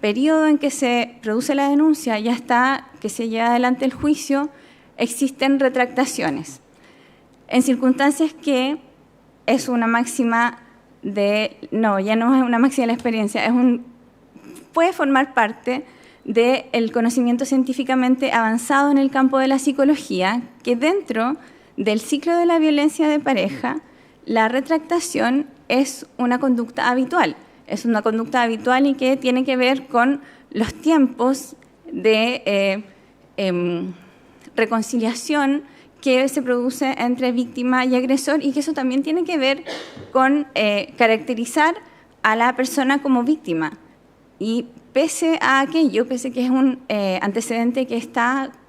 S4: periodo en que se produce la denuncia y hasta que se lleva adelante el juicio, existen retractaciones. En circunstancias que es una máxima ya no es una máxima de la experiencia, puede formar parte del conocimiento científicamente avanzado en el campo de la psicología, que dentro del ciclo de la violencia de pareja, la retractación es una conducta habitual. Es una conducta habitual y que tiene que ver con los tiempos de reconciliación que se produce entre víctima y agresor, y que eso también tiene que ver con caracterizar a la persona como víctima. Y pese a que es un antecedente que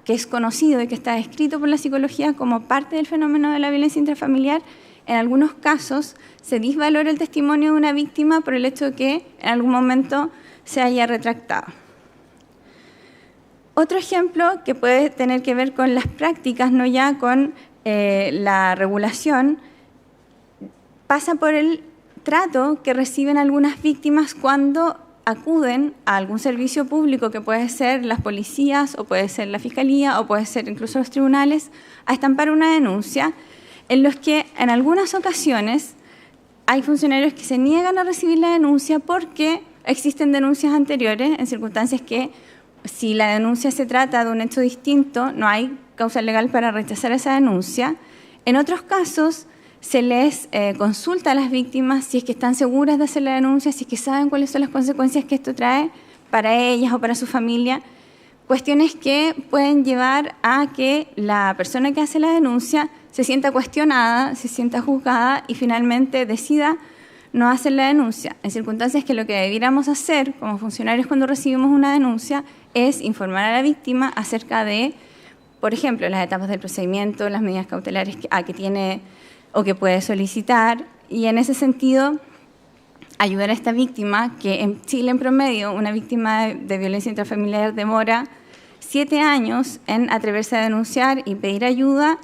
S4: es conocido y que está descrito por la psicología como parte del fenómeno de la violencia intrafamiliar, en algunos casos se disvalora el testimonio de una víctima por el hecho de que en algún momento se haya retractado. Otro ejemplo que puede tener que ver con las prácticas, no ya con la regulación, pasa por el trato que reciben algunas víctimas cuando acuden a algún servicio público, que puede ser las policías o puede ser la fiscalía o puede ser incluso los tribunales, a estampar una denuncia, en los que en algunas ocasiones hay funcionarios que se niegan a recibir la denuncia porque existen denuncias anteriores en circunstancias que, si la denuncia se trata de un hecho distinto, no hay causa legal para rechazar esa denuncia. En otros casos se les consulta a las víctimas si es que están seguras de hacer la denuncia, si es que saben cuáles son las consecuencias que esto trae para ellas o para su familia, cuestiones que pueden llevar a que la persona que hace la denuncia se sienta cuestionada, se sienta juzgada y finalmente decida no hacer la denuncia, en circunstancias que lo que debiéramos hacer como funcionarios cuando recibimos una denuncia es informar a la víctima acerca de, por ejemplo, las etapas del procedimiento, las medidas cautelares que tiene o que puede solicitar, y en ese sentido ayudar a esta víctima, que en Chile en promedio una víctima de violencia intrafamiliar demora 7 años en atreverse a denunciar y pedir ayuda.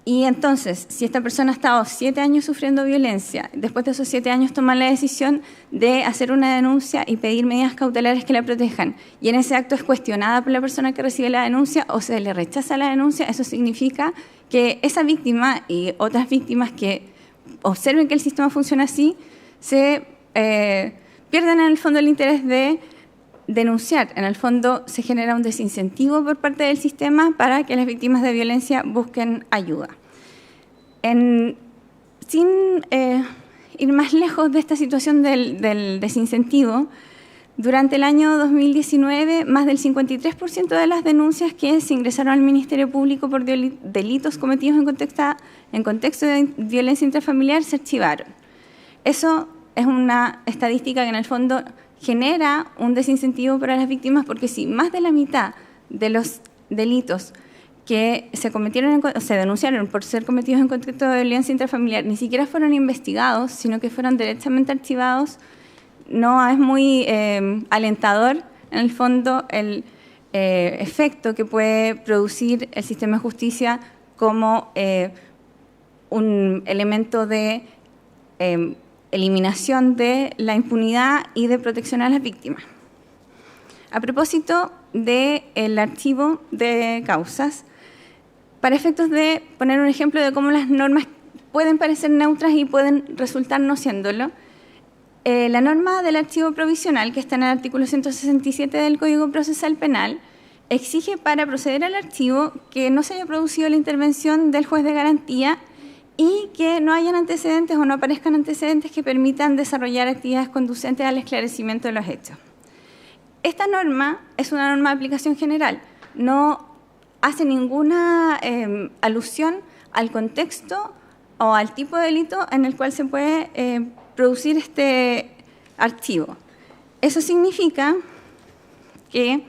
S4: Y entonces, si esta persona ha estado 7 años sufriendo violencia, después de esos 7 años toma la decisión de hacer una denuncia y pedir medidas cautelares que la protejan, y en ese acto es cuestionada por la persona que recibe la denuncia o se le rechaza la denuncia, eso significa que esa víctima y otras víctimas que observen que el sistema funciona así, se pierden en el fondo el interés de denunciar. En el fondo se genera un desincentivo por parte del sistema para que las víctimas de violencia busquen ayuda. Sin ir más lejos de esta situación del desincentivo, durante el año 2019, más del 53% de las denuncias que se ingresaron al Ministerio Público por delitos cometidos en contexto de violencia intrafamiliar se archivaron. Eso es una estadística que en el fondo genera un desincentivo para las víctimas, porque si más de la mitad de los delitos que se denunciaron por ser cometidos en contexto de violencia intrafamiliar ni siquiera fueron investigados, sino que fueron directamente archivados, no es muy alentador en el fondo el efecto que puede producir el sistema de justicia como un elemento de eliminación de la impunidad y de protección a las víctimas. A propósito del archivo de causas, para efectos de poner un ejemplo de cómo las normas pueden parecer neutras y pueden resultar no siéndolo, la norma del archivo provisional, que está en el artículo 167 del Código Procesal Penal, exige para proceder al archivo que no se haya producido la intervención del juez de garantía y que no hayan antecedentes o no aparezcan antecedentes que permitan desarrollar actividades conducentes al esclarecimiento de los hechos. Esta norma es una norma de aplicación general, no hace ninguna alusión al contexto o al tipo de delito en el cual se puede producir este archivo. Eso significa que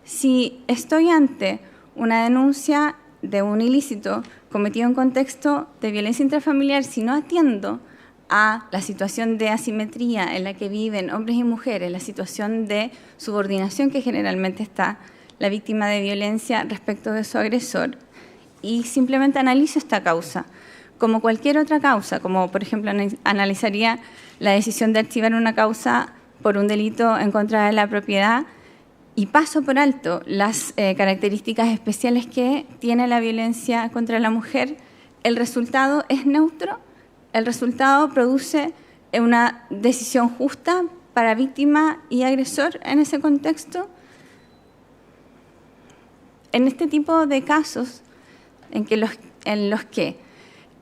S4: si estoy ante una denuncia de un ilícito cometido en contexto de violencia intrafamiliar, si no atiendo a la situación de asimetría en la que viven hombres y mujeres, la situación de subordinación que generalmente está la víctima de violencia respecto de su agresor, y simplemente analizo esta causa, como cualquier otra causa, como por ejemplo analizaría la decisión de archivar una causa por un delito en contra de la propiedad, y paso por alto las características especiales que tiene la violencia contra la mujer, el resultado es neutro, el resultado produce una decisión justa para víctima y agresor en ese contexto. En este tipo de casos en los que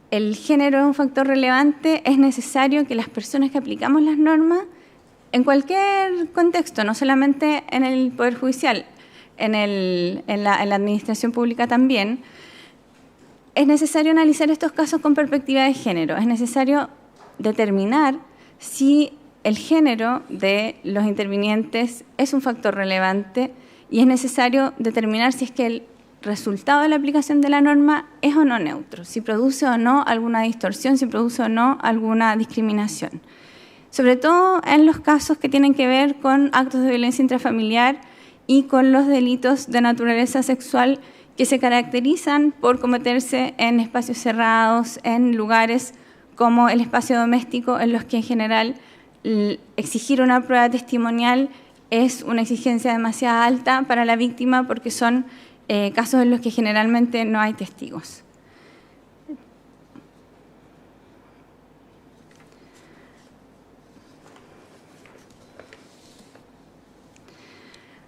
S4: el género es un factor relevante, es necesario que las personas que aplicamos las normas en cualquier contexto, no solamente en el Poder Judicial, en la administración pública también, es necesario analizar estos casos con perspectiva de género. Es necesario determinar si el género de los intervinientes es un factor relevante y es necesario determinar si es que el resultado de la aplicación de la norma es o no neutro, si produce o no alguna distorsión, si produce o no alguna discriminación. Sobre todo en los casos que tienen que ver con actos de violencia intrafamiliar y con los delitos de naturaleza sexual que se caracterizan por cometerse en espacios cerrados, en lugares como el espacio doméstico, en los que en general exigir una prueba testimonial es una exigencia demasiado alta para la víctima, porque son casos en los que generalmente no hay testigos.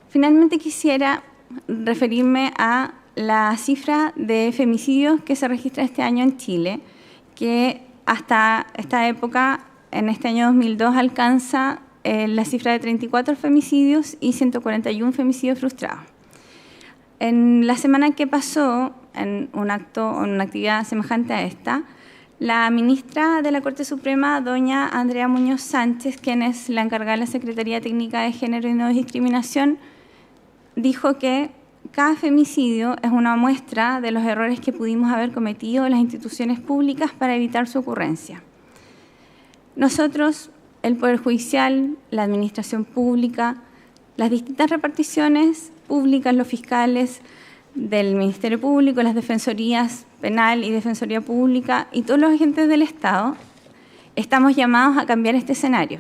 S4: Finalmente quisiera referirme a la cifra de femicidios que se registra este año en Chile, que hasta esta época, en este año 2002, alcanza la cifra de 34 femicidios y 141 femicidios frustrados. En la semana que pasó, en una actividad semejante a esta, la ministra de la Corte Suprema, doña Andrea Muñoz Sánchez, quien es la encargada de la Secretaría Técnica de Género y No Discriminación, dijo que cada femicidio es una muestra de los errores que pudimos haber cometido en las instituciones públicas para evitar su ocurrencia. Nosotros, el Poder Judicial, la Administración Pública, las distintas reparticiones públicas, los fiscales del Ministerio Público, las Defensorías Penal y Defensoría Pública y todos los agentes del Estado, estamos llamados a cambiar este escenario.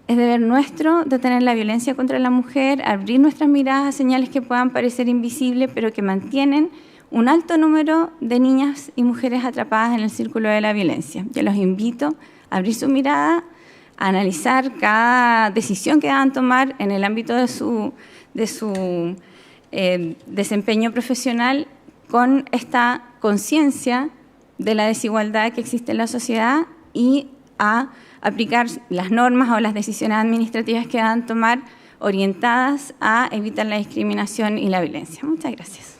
S4: Es deber nuestro detener la violencia contra la mujer, abrir nuestras miradas a señales que puedan parecer invisibles, pero que mantienen un alto número de niñas y mujeres atrapadas en el círculo de la violencia. Yo los invito a abrir su mirada, a analizar cada decisión que van a tomar en el ámbito de su desempeño profesional con esta conciencia de la desigualdad que existe en la sociedad y a aplicar las normas o las decisiones administrativas que van a tomar orientadas a evitar la discriminación y la violencia. Muchas gracias.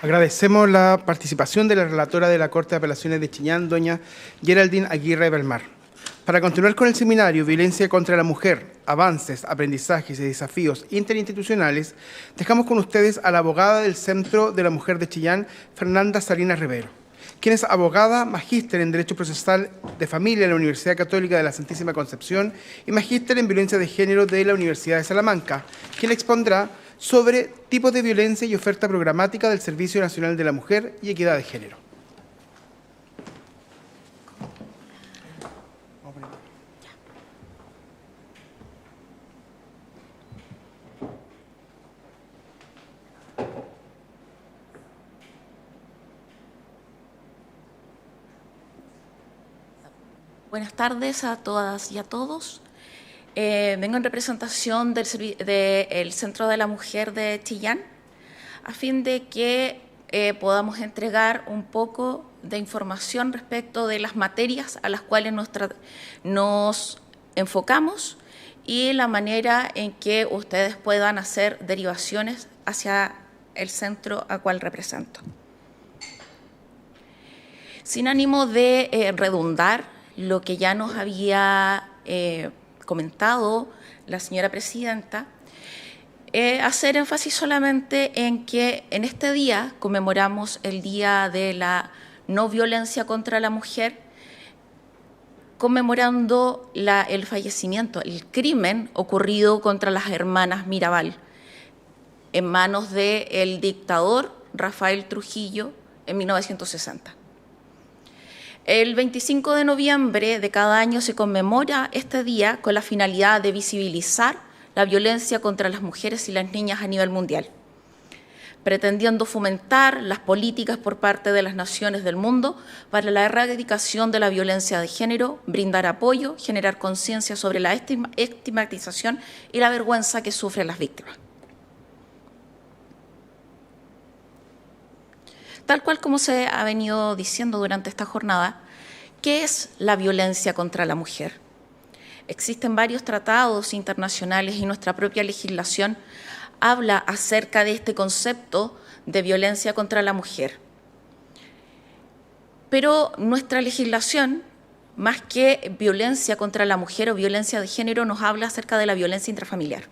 S1: Agradecemos la participación de la relatora de la Corte de Apelaciones de Chillán, doña Geraldine Aguirre Belmar. Para continuar con el seminario Violencia contra la Mujer, Avances, Aprendizajes y Desafíos Interinstitucionales, dejamos con ustedes a la abogada del Centro de la Mujer de Chillán, Fernanda Salinas Rivero, quien es abogada, magíster en Derecho Procesal de Familia en la Universidad Católica de la Santísima Concepción y magíster en Violencia de Género de la Universidad de Salamanca, quien expondrá sobre tipos de violencia y oferta programática del Servicio Nacional de la Mujer y Equidad de Género.
S5: Buenas tardes a todas y a todos. Vengo en representación del Centro de la Mujer de Chillán, a fin de que podamos entregar un poco de información respecto de las materias a las cuales nos enfocamos y la manera en que ustedes puedan hacer derivaciones hacia el centro al cual represento. Sin ánimo de redundar lo que ya nos había comentado la señora presidenta, hacer énfasis solamente en que en este día conmemoramos el Día de la No Violencia contra la Mujer, conmemorando el fallecimiento, el crimen ocurrido contra las hermanas Mirabal en manos del dictador Rafael Trujillo en 1960. El 25 de noviembre de cada año se conmemora este día con la finalidad de visibilizar la violencia contra las mujeres y las niñas a nivel mundial, pretendiendo fomentar las políticas por parte de las naciones del mundo para la erradicación de la violencia de género, brindar apoyo, generar conciencia sobre la estigmatización y la vergüenza que sufren las víctimas. Tal cual como se ha venido diciendo durante esta jornada, ¿qué es la violencia contra la mujer? Existen varios tratados internacionales y nuestra propia legislación habla acerca de este concepto de violencia contra la mujer. Pero nuestra legislación, más que violencia contra la mujer o violencia de género, nos habla acerca de la violencia intrafamiliar,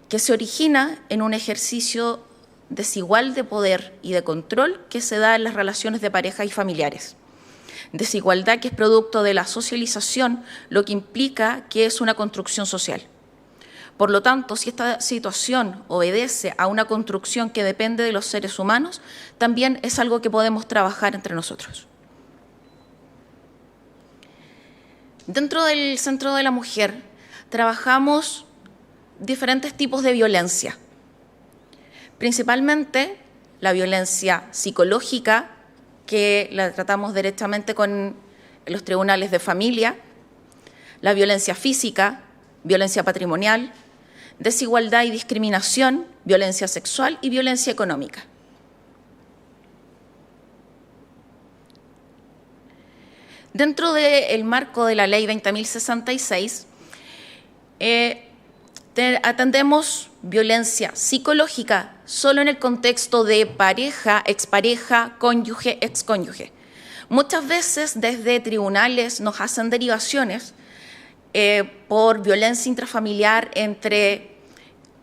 S5: que se origina en un ejercicio desigual de poder y de control que se da en las relaciones de pareja y familiares. Desigualdad que es producto de la socialización, lo que implica que es una construcción social. Por lo tanto, si esta situación obedece a una construcción que depende de los seres humanos, también es algo que podemos trabajar entre nosotros. Dentro del Centro de la Mujer trabajamos diferentes tipos de violencia. Principalmente la violencia psicológica, que la tratamos directamente con los tribunales de familia, la violencia física, violencia patrimonial, desigualdad y discriminación, violencia sexual y violencia económica. Dentro del marco de la Ley 20.066, atendemos violencia psicológica solo en el contexto de pareja, expareja, cónyuge, excónyuge. Muchas veces desde tribunales nos hacen derivaciones por violencia intrafamiliar entre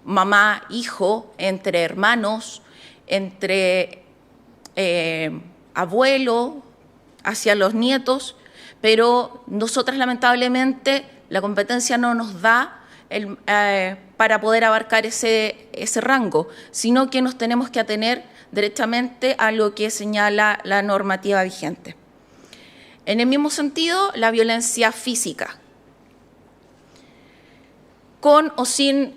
S5: mamá, hijo, entre hermanos, entre abuelo, hacia los nietos, pero nosotras lamentablemente la competencia no nos da para poder abarcar ese rango, sino que nos tenemos que atener derechamente a lo que señala la normativa vigente. En el mismo sentido, la violencia física, con o sin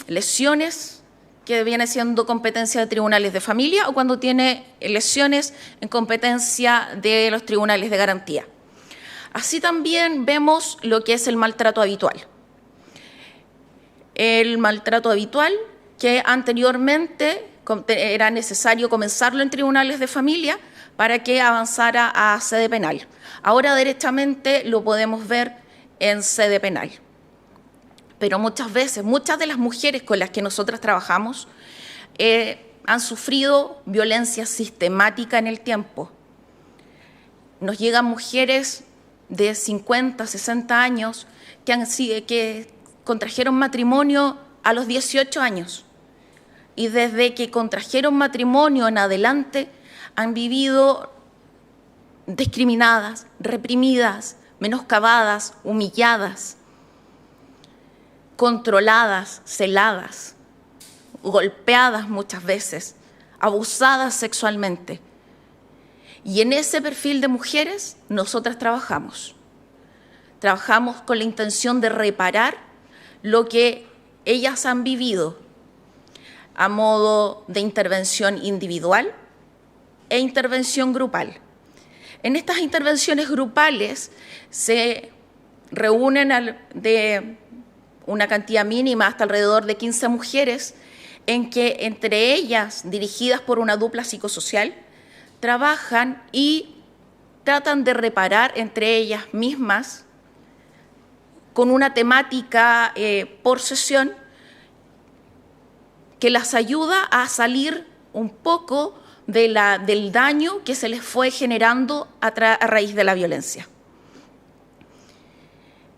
S5: lesiones, que viene siendo competencia de tribunales de familia, o cuando tiene lesiones en competencia de los tribunales de garantía. Así también vemos lo que es el maltrato habitual. El maltrato habitual, que anteriormente era necesario comenzarlo en tribunales de familia para que avanzara a sede penal. Ahora derechamente lo podemos ver en sede penal. Pero muchas veces, muchas de las mujeres con las que nosotras trabajamos han sufrido violencia sistemática en el tiempo. Nos llegan mujeres de 50, 60 años que contrajeron matrimonio a los 18 años y desde que contrajeron matrimonio en adelante han vivido discriminadas, reprimidas, menoscabadas, humilladas, controladas, celadas, golpeadas muchas veces, abusadas sexualmente. Y en ese perfil de mujeres nosotras trabajamos. Trabajamos con la intención de reparar lo que ellas han vivido a modo de intervención individual e intervención grupal. En estas intervenciones grupales se reúnen de una cantidad mínima hasta alrededor de 15 mujeres, en que entre ellas, dirigidas por una dupla psicosocial, trabajan y tratan de reparar entre ellas mismas con una temática por sesión que las ayuda a salir un poco del daño que se les fue generando a raíz de la violencia.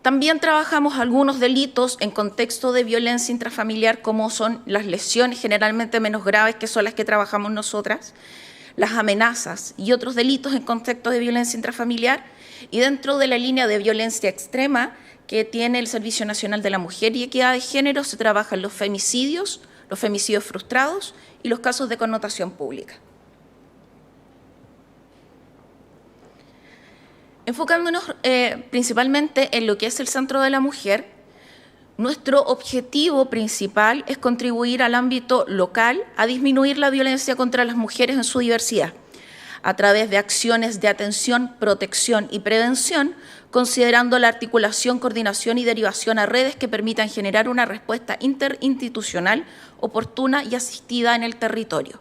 S5: También trabajamos algunos delitos en contexto de violencia intrafamiliar, como son las lesiones, generalmente menos graves, que son las que trabajamos nosotras, las amenazas y otros delitos en contexto de violencia intrafamiliar, y dentro de la línea de violencia extrema que tiene el Servicio Nacional de la Mujer y Equidad de Género se trabajan los femicidios frustrados y los casos de connotación pública. Enfocándonos principalmente en lo que es el Centro de la Mujer, nuestro objetivo principal es contribuir al ámbito local a disminuir la violencia contra las mujeres en su diversidad, a través de acciones de atención, protección y prevención, considerando la articulación, coordinación y derivación a redes que permitan generar una respuesta interinstitucional oportuna y asistida en el territorio.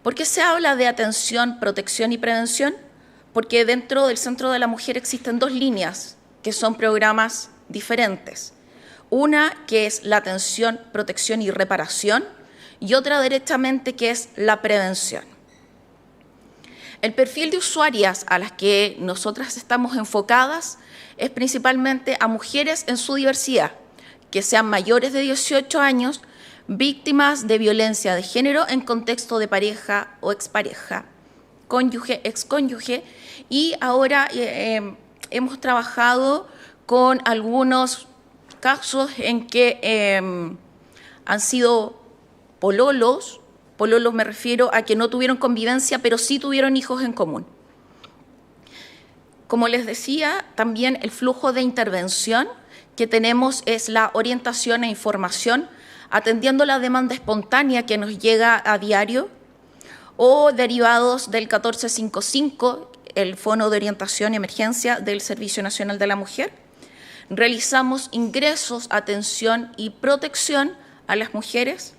S5: ¿Por qué se habla de atención, protección y prevención? Porque dentro del Centro de la Mujer existen dos líneas que son programas diferentes. Una que es la atención, protección y reparación, y otra derechamente que es la prevención. El perfil de usuarias a las que nosotras estamos enfocadas es principalmente a mujeres en su diversidad, que sean mayores de 18 años, víctimas de violencia de género en contexto de pareja o expareja, cónyuge, excónyuge, y ahora hemos trabajado con algunos casos en que han sido pololos me refiero a que no tuvieron convivencia, pero sí tuvieron hijos en común. Como les decía, también el flujo de intervención que tenemos es la orientación e información, atendiendo la demanda espontánea que nos llega a diario, o derivados del 1455, el Fono de Orientación y Emergencia del Servicio Nacional de la Mujer. Realizamos ingresos, atención y protección a las mujeres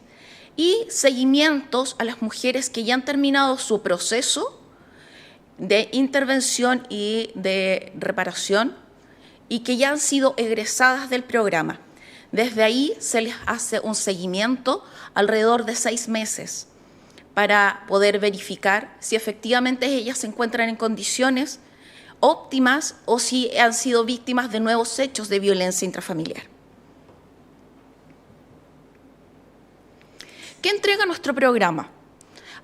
S5: y seguimientos a las mujeres que ya han terminado su proceso de intervención y de reparación y que ya han sido egresadas del programa. Desde ahí se les hace un seguimiento alrededor de 6 meses para poder verificar si efectivamente ellas se encuentran en condiciones óptimas o si han sido víctimas de nuevos hechos de violencia intrafamiliar. ¿Qué entrega nuestro programa?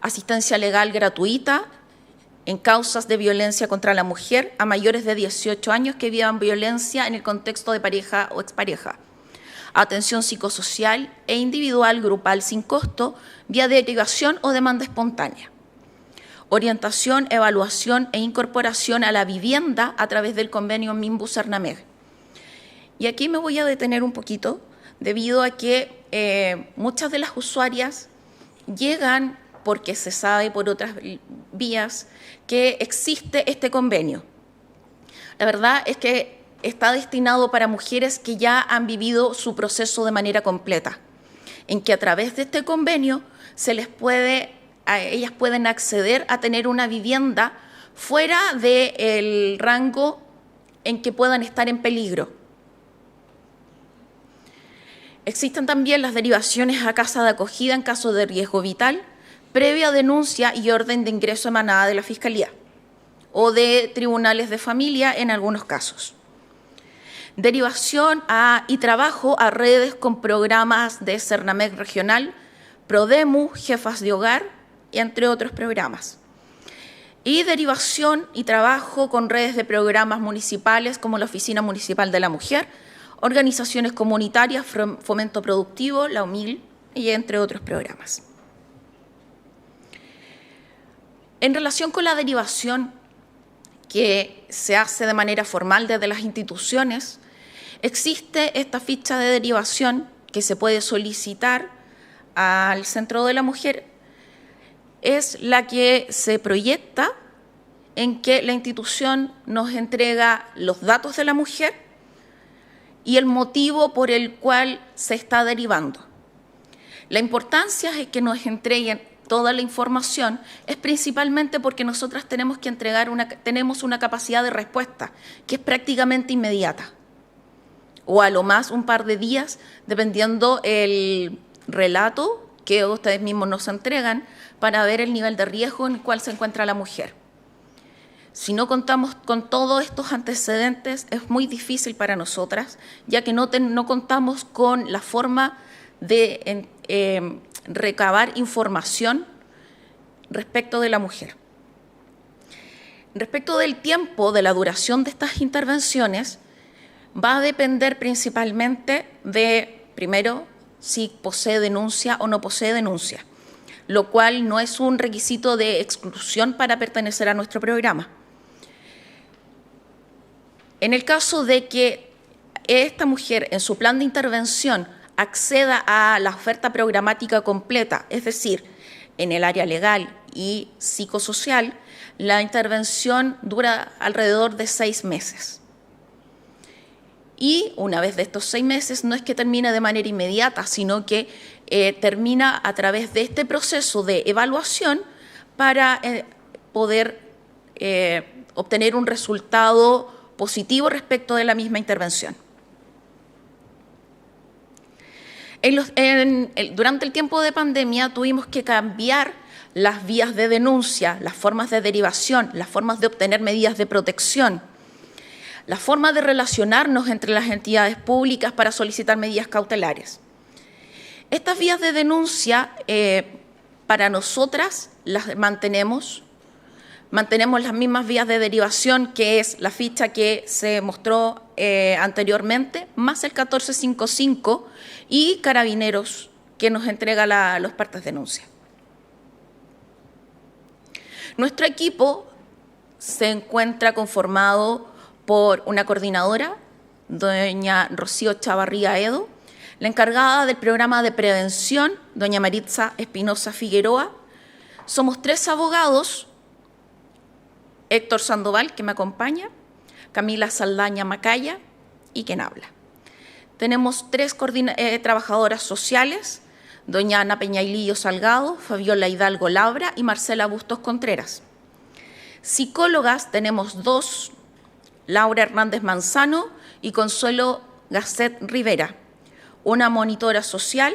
S5: Asistencia legal gratuita en causas de violencia contra la mujer a mayores de 18 años que vivan violencia en el contexto de pareja o expareja. Atención psicosocial e individual grupal sin costo, vía derivación o demanda espontánea. Orientación, evaluación e incorporación a la vivienda a través del convenio Minbu-Cernameg. Y aquí me voy a detener un poquito, debido a que muchas de las usuarias llegan porque se sabe por otras vías que existe este convenio. La verdad es que está destinado para mujeres que ya han vivido su proceso de manera completa, en que a través de este convenio ellas pueden acceder a tener una vivienda fuera del rango en que puedan estar en peligro. Existen también las derivaciones a casa de acogida en caso de riesgo vital, previa denuncia y orden de ingreso emanada de la Fiscalía o de tribunales de familia en algunos casos. Derivación y trabajo a redes con programas de Cernameg regional, Prodemu, Jefas de Hogar, entre otros programas. Y derivación y trabajo con redes de programas municipales como la Oficina Municipal de la Mujer, organizaciones comunitarias, Fomento Productivo, la UMIL y entre otros programas. En relación con la derivación que se hace de manera formal desde las instituciones, existe esta ficha de derivación que se puede solicitar al Centro de la Mujer. Es la que se proyecta en que la institución nos entrega los datos de la mujer y el motivo por el cual se está derivando. La importancia es que nos entreguen toda la información, es principalmente porque nosotras tenemos que tenemos una capacidad de respuesta que es prácticamente inmediata, o a lo más un par de días, dependiendo el relato que ustedes mismos nos entregan para ver el nivel de riesgo en el cual se encuentra la mujer. Si no contamos con todos estos antecedentes, es muy difícil para nosotras, ya que no contamos con la forma de recabar información respecto de la mujer. Respecto del tiempo, de la duración de estas intervenciones, va a depender principalmente de, primero, si posee denuncia o no posee denuncia, lo cual no es un requisito de exclusión para pertenecer a nuestro programa. En el caso de que esta mujer en su plan de intervención acceda a la oferta programática completa, es decir, en el área legal y psicosocial, la intervención dura alrededor de 6 meses. Y una vez de estos 6 meses no es que termine de manera inmediata, sino que termina a través de este proceso de evaluación para poder obtener un resultado positivo respecto de la misma intervención. Durante el tiempo de pandemia tuvimos que cambiar las vías de denuncia, las formas de derivación, las formas de obtener medidas de protección, la forma de relacionarnos entre las entidades públicas para solicitar medidas cautelares. Estas vías de denuncia, para nosotras, las mantenemos las mismas vías de derivación, que es la ficha que se mostró anteriormente, más el 1455 y Carabineros, que nos entrega los partes de denuncia. Nuestro equipo se encuentra conformado por una coordinadora, doña Rocío Chavarría Edo, la encargada del programa de prevención, doña Maritza Espinosa Figueroa. Somos 3 abogados, Héctor Sandoval, que me acompaña, Camila Saldaña Macaya y quien habla. Tenemos 3 trabajadoras sociales, doña Ana Peñailillo Salgado, Fabiola Hidalgo Labra y Marcela Bustos Contreras. Psicólogas tenemos 2, Laura Hernández Manzano y Consuelo Gasset Rivera. Una monitora social,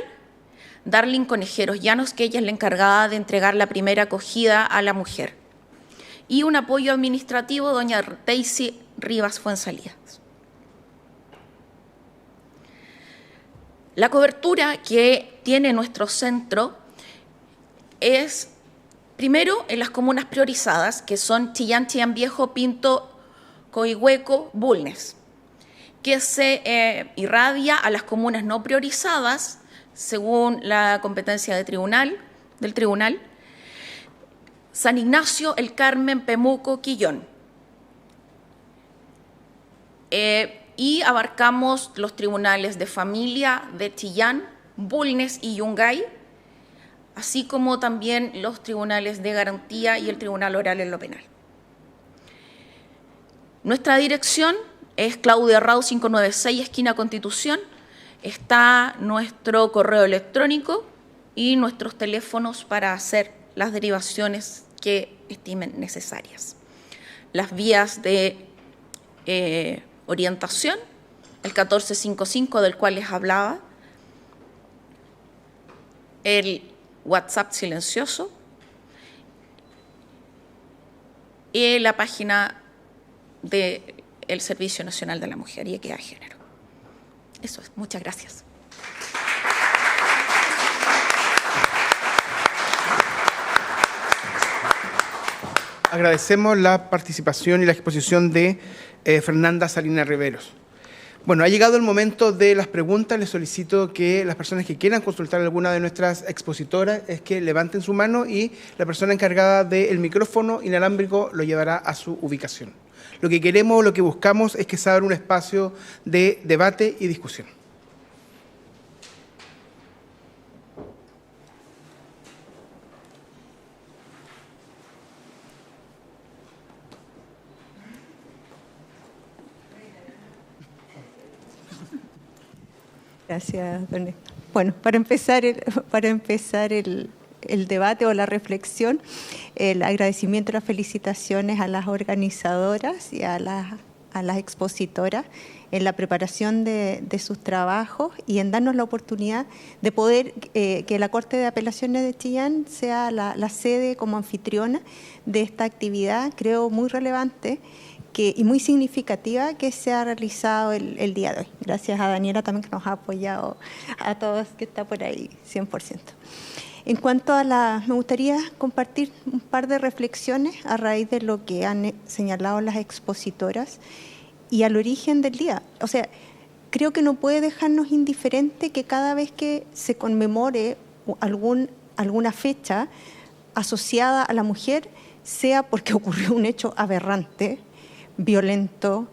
S5: Darlene Conejeros Llanos, que ella es la encargada de entregar la primera acogida a la mujer. Y un apoyo administrativo, doña Daisy Rivas Fuenzalías. La cobertura que tiene nuestro centro es, primero, en las comunas priorizadas, que son Chillán, Chillán Viejo, Pinto, Coihueco, Bulnes, que se irradia a las comunas no priorizadas, según la competencia del tribunal, San Ignacio, El Carmen, Pemuco, Quillón. Y abarcamos los tribunales de familia de Chillán, Bulnes y Yungay, así como también los tribunales de garantía y el tribunal oral en lo penal. Nuestra dirección es Claudia Rau 596, esquina Constitución. Está nuestro correo electrónico y nuestros teléfonos para hacer las derivaciones que estimen necesarias. Las vías de orientación, el 1455 del cual les hablaba, el WhatsApp silencioso y la página del Servicio Nacional de la Mujer y Equidad de Género. Eso es. Muchas gracias.
S1: Agradecemos la participación y la exposición de Fernanda Salinas Riveros. Bueno, ha llegado el momento de las preguntas. Les solicito que las personas que quieran consultar a alguna de nuestras expositoras es que levanten su mano y la persona encargada del micrófono inalámbrico lo llevará a su ubicación. Lo que queremos, lo que buscamos es que se abra un espacio de debate y discusión.
S6: Gracias, don Héctor. Bueno, para empezar el debate o la reflexión, el agradecimiento y las felicitaciones a las organizadoras y a las expositoras en la preparación de sus trabajos y en darnos la oportunidad de poder que la Corte de Apelaciones de Chillán sea la sede como anfitriona de esta actividad, creo muy relevante y muy significativa que se ha realizado el día de hoy. Gracias a Daniela también que nos ha apoyado, a todos que está por ahí 100%. En cuanto a me gustaría compartir un par de reflexiones a raíz de lo que han señalado las expositoras y al origen del día. O sea, creo que no puede dejarnos indiferente que cada vez que se conmemore alguna fecha asociada a la mujer, sea porque ocurrió un hecho aberrante, violento,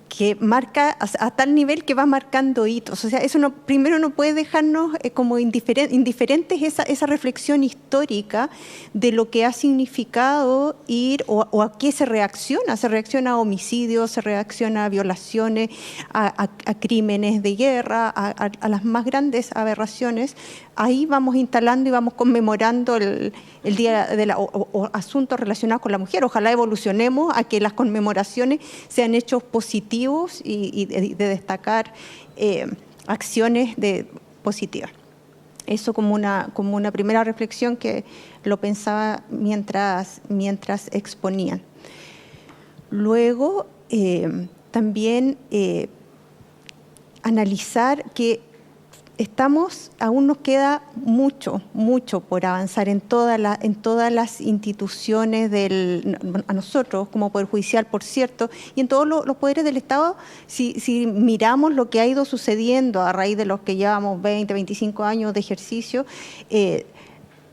S6: que marca a tal nivel que va marcando hitos. O sea, eso primero no puede dejarnos como indiferentes esa reflexión histórica de lo que ha significado ir o a qué se reacciona. Se reacciona a homicidios, se reacciona a violaciones, a crímenes de guerra, a las más grandes aberraciones. Ahí vamos instalando y vamos conmemorando el día o asuntos relacionados con la mujer. Ojalá evolucionemos a que las conmemoraciones sean hechos positivos y de destacar acciones positivas. Eso como una primera reflexión que lo pensaba mientras exponían. Luego, también analizar que aún nos queda mucho por avanzar en todas las instituciones a nosotros como Poder Judicial, por cierto, y en todos los poderes del Estado. Si miramos lo que ha ido sucediendo a raíz de los que llevamos 20, 25 años de ejercicio,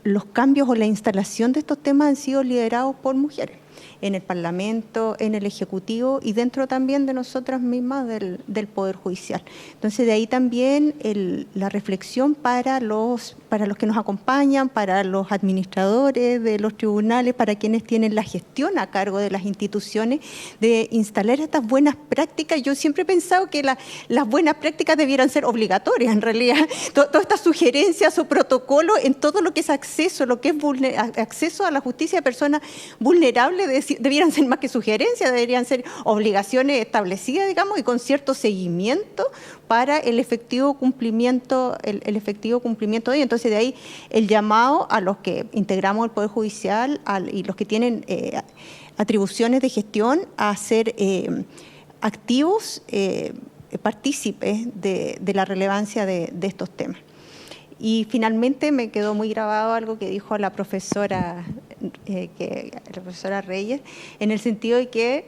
S6: los cambios o la instalación de estos temas han sido liderados por mujeres. en el Parlamento, en el Ejecutivo y dentro también de nosotras mismas del Poder Judicial. Entonces, de ahí también la reflexión para los que nos acompañan, para los administradores de los tribunales, para quienes tienen la gestión a cargo de las instituciones, de instalar estas buenas prácticas. Yo siempre he pensado que las buenas prácticas debieran ser obligatorias, en realidad. Todas estas sugerencias o protocolos en todo lo que es acceso, lo que es acceso a la justicia de personas vulnerables, debieran ser más que sugerencias, deberían ser obligaciones establecidas, digamos, y con cierto seguimiento para el efectivo cumplimiento, el efectivo cumplimiento de ello. Entonces, de ahí el llamado a los que integramos el Poder Judicial y los que tienen atribuciones de gestión a ser activos, partícipes de la relevancia de estos temas. Y finalmente me quedó muy grabado algo que dijo la profesora Reyes, en el sentido de que,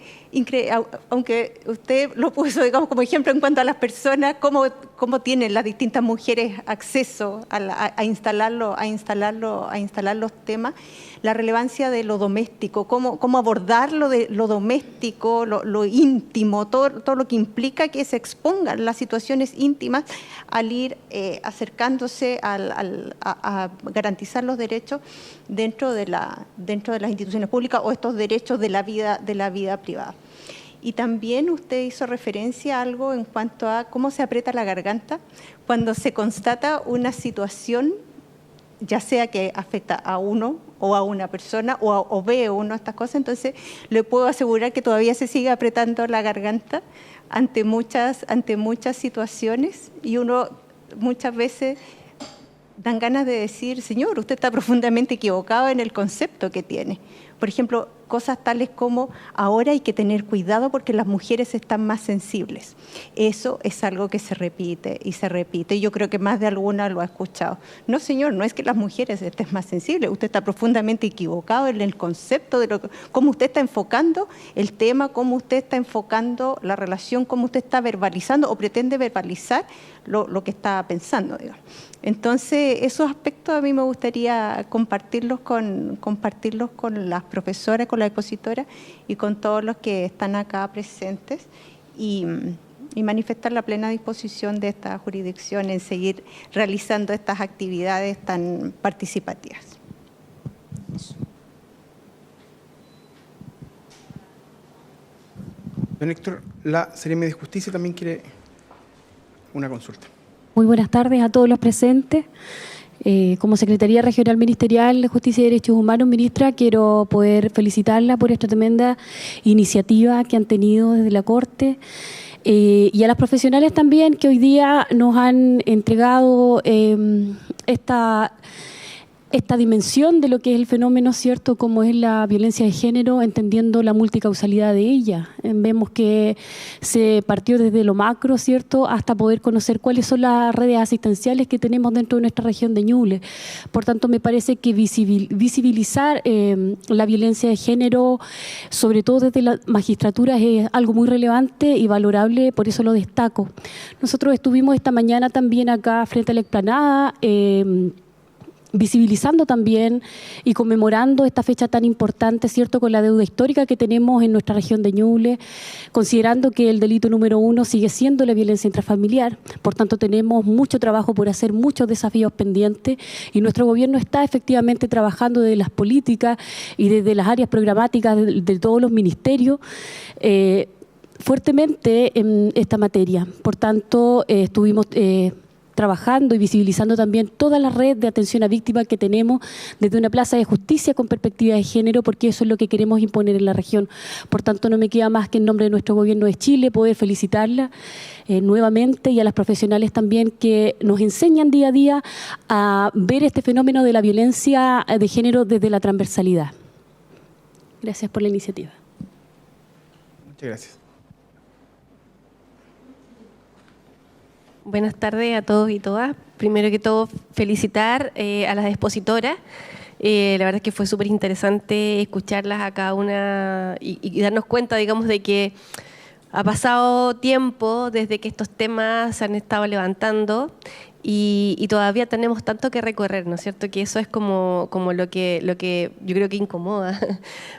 S6: aunque usted lo puso, digamos, como ejemplo en cuanto a las personas, cómo tienen las distintas mujeres acceso a instalar los temas, la relevancia de lo doméstico, cómo abordar lo doméstico, lo íntimo, todo lo que implica que se expongan las situaciones íntimas al ir acercándose a garantizar los derechos dentro de las instituciones públicas o estos derechos de la vida privada. Y también usted hizo referencia a algo en cuanto a cómo se aprieta la garganta cuando se constata una situación, ya sea que afecta a uno o a una persona o ve uno estas cosas. Entonces, le puedo asegurar que todavía se sigue apretando la garganta ante muchas situaciones, y uno muchas veces dan ganas de decir: señor, usted está profundamente equivocado en el concepto que tiene. Por ejemplo, cosas tales como: ahora hay que tener cuidado porque las mujeres están más sensibles. Eso es algo que se repite y se repite. Yo creo que más de alguna lo ha escuchado. No, señor, no es que las mujeres estén más sensibles. Usted está profundamente equivocado en el concepto de cómo usted está enfocando el tema, cómo usted está enfocando la relación, cómo usted está verbalizando o pretende verbalizar lo que está pensando, digamos. Entonces, esos aspectos a mí me gustaría compartirlos con las profesoras, con la expositora y con todos los que están acá presentes, y manifestar la plena disposición de esta jurisdicción en seguir realizando estas actividades tan participativas.
S1: Don Héctor, la Seremi de Justicia también quiere una consulta.
S7: Muy buenas tardes a todos los presentes. Como Secretaría Regional Ministerial de Justicia y Derechos Humanos, ministra, quiero poder felicitarla por esta tremenda iniciativa que han tenido desde la Corte, y a las profesionales también que hoy día nos han entregado esta dimensión de lo que es el fenómeno, ¿cierto?, como es la violencia de género, entendiendo la multicausalidad de ella. Vemos que se partió desde lo macro, ¿cierto?, hasta poder conocer cuáles son las redes asistenciales que tenemos dentro de nuestra región de Ñuble. Por tanto, me parece que visibilizar la violencia de género, sobre todo desde la magistratura, es algo muy relevante y valorable, por eso lo destaco. Nosotros estuvimos esta mañana también acá frente a la explanada, visibilizando también y conmemorando esta fecha tan importante, ¿cierto?, con la deuda histórica que tenemos en nuestra región de Ñuble, considerando que el delito número 1 sigue siendo la violencia intrafamiliar. Por tanto, tenemos mucho trabajo por hacer, muchos desafíos pendientes, y nuestro gobierno está efectivamente trabajando desde las políticas y desde las áreas programáticas de todos los ministerios fuertemente en esta materia. Por tanto, estuvimos trabajando y visibilizando también toda la red de atención a víctimas que tenemos desde una plaza de justicia con perspectiva de género, porque eso es lo que queremos imponer en la región. Por tanto, no me queda más que en nombre de nuestro gobierno de Chile poder felicitarla nuevamente, y a las profesionales también que nos enseñan día a día a ver este fenómeno de la violencia de género desde la transversalidad. Gracias por la iniciativa.
S1: Muchas gracias.
S8: Buenas tardes a todos y todas. Primero que todo, felicitar a las expositoras. La verdad es que fue súper interesante escucharlas a cada una y darnos cuenta, digamos, de que ha pasado tiempo desde que estos temas se han estado levantando, y todavía tenemos tanto que recorrer, ¿no es cierto? Que eso es como lo que yo creo que incomoda,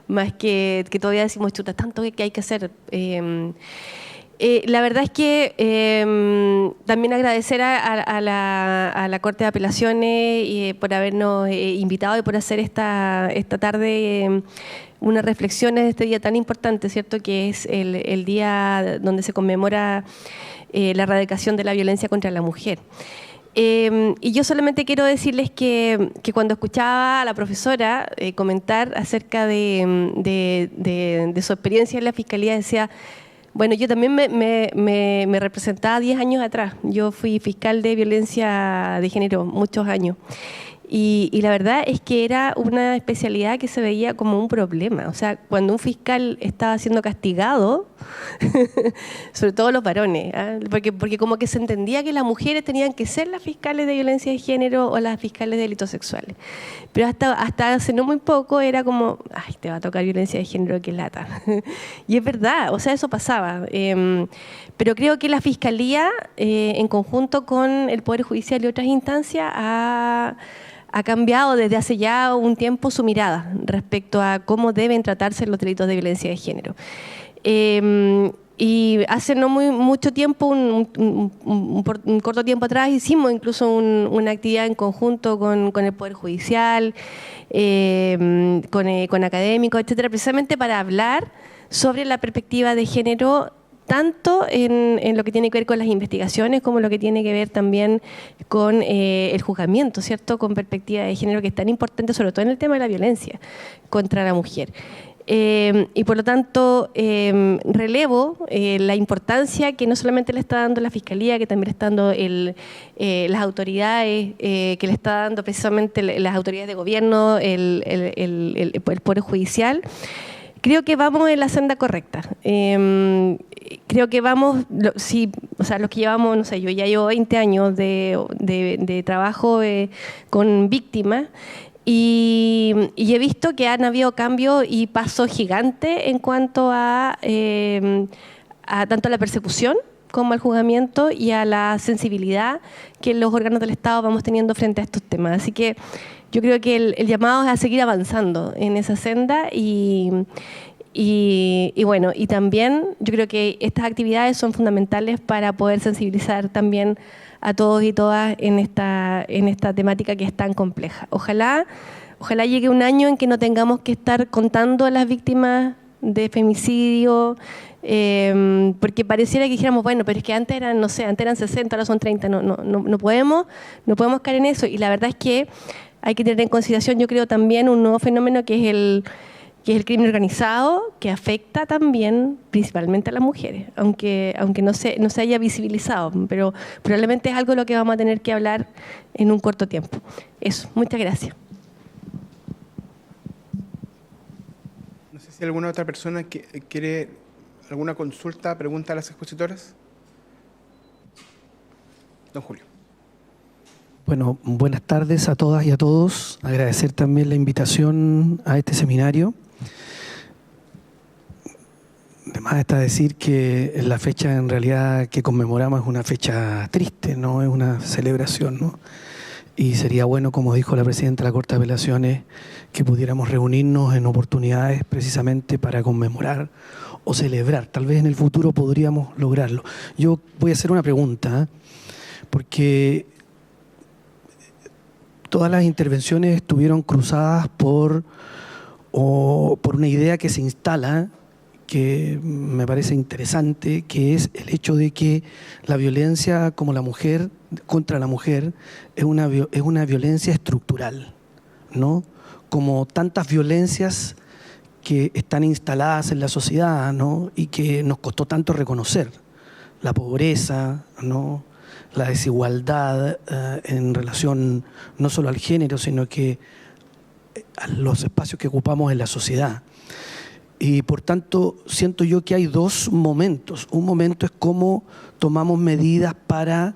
S8: más que todavía decimos, chuta, tanto que hay que hacer. La verdad es que también agradecer a la Corte de Apelaciones por habernos invitado y por hacer esta tarde unas reflexiones de este día tan importante, ¿cierto? Que es el día donde se conmemora la erradicación de la violencia contra la mujer. Y yo solamente quiero decirles que cuando escuchaba a la profesora comentar acerca de su experiencia en la Fiscalía, decía, bueno, yo también me representaba 10 años atrás. Yo fui fiscal de violencia de género muchos años. Y la verdad es que era una especialidad que se veía como un problema. O sea, cuando un fiscal estaba siendo castigado, sobre todo los varones, ¿eh? porque como que se entendía que las mujeres tenían que ser las fiscales de violencia de género o las fiscales de delitos sexuales. Pero hasta hace no muy poco era como, ay, te va a tocar violencia de género, qué lata. Y es verdad, o sea, eso pasaba. Pero creo que la Fiscalía, en conjunto con el Poder Judicial y otras instancias, ha cambiado desde hace ya un tiempo su mirada respecto a cómo deben tratarse los delitos de violencia de género. Y hace no mucho tiempo, un corto tiempo atrás, hicimos incluso una actividad en conjunto con el Poder Judicial, con académicos, etcétera, precisamente para hablar sobre la perspectiva de género, tanto en lo que tiene que ver con las investigaciones como lo que tiene que ver también con el juzgamiento, ¿cierto? Con perspectiva de género, que es tan importante, sobre todo en el tema de la violencia contra la mujer. Y por lo tanto relevo la importancia que no solamente le está dando la Fiscalía, que también le está dando las autoridades, que le está dando precisamente las autoridades de gobierno, el Poder Judicial. Creo que vamos en la senda correcta. Creo que vamos, o sea, los que llevamos, no sé, yo ya llevo 20 años de trabajo con víctimas y he visto que han habido cambios y pasos gigantes en cuanto a tanto a la persecución como al juzgamiento y a la sensibilidad que los órganos del Estado vamos teniendo frente a estos temas. Así que yo creo que el llamado es a seguir avanzando en esa senda y bueno, y también yo creo que estas actividades son fundamentales para poder sensibilizar también a todos y todas en esta temática que es tan compleja. Ojalá llegue un año en que no tengamos que estar contando a las víctimas de femicidio, porque pareciera que dijéramos, bueno, pero es que antes eran, no sé, antes eran 60, ahora son 30, no podemos caer en eso. Y la verdad es que hay que tener en consideración, yo creo, también un nuevo fenómeno que es el crimen organizado, que afecta también principalmente a las mujeres, aunque no se haya visibilizado, pero probablemente es algo de lo que vamos a tener que hablar en un corto tiempo. Eso, muchas gracias.
S1: No sé si alguna otra persona quiere alguna consulta, pregunta a las expositoras. Don Julio.
S9: Bueno, buenas tardes a todas y a todos. Agradecer también la invitación a este seminario. Además está decir que la fecha en realidad que conmemoramos es una fecha triste, no es una celebración, ¿no? Y sería bueno, como dijo la presidenta de la Corte de Apelaciones, que pudiéramos reunirnos en oportunidades precisamente para conmemorar o celebrar. Tal vez en el futuro podríamos lograrlo. Yo voy a hacer una pregunta, porque todas las intervenciones estuvieron cruzadas por una idea que se instala, que me parece interesante, que es el hecho de que la violencia contra la mujer es una violencia estructural, ¿no? Como tantas violencias que están instaladas en la sociedad, ¿no? Y que nos costó tanto reconocer. La pobreza, ¿no? La desigualdad en relación no solo al género, sino que a los espacios que ocupamos en la sociedad. Y por tanto, siento yo que hay dos momentos. Un momento es cómo tomamos medidas para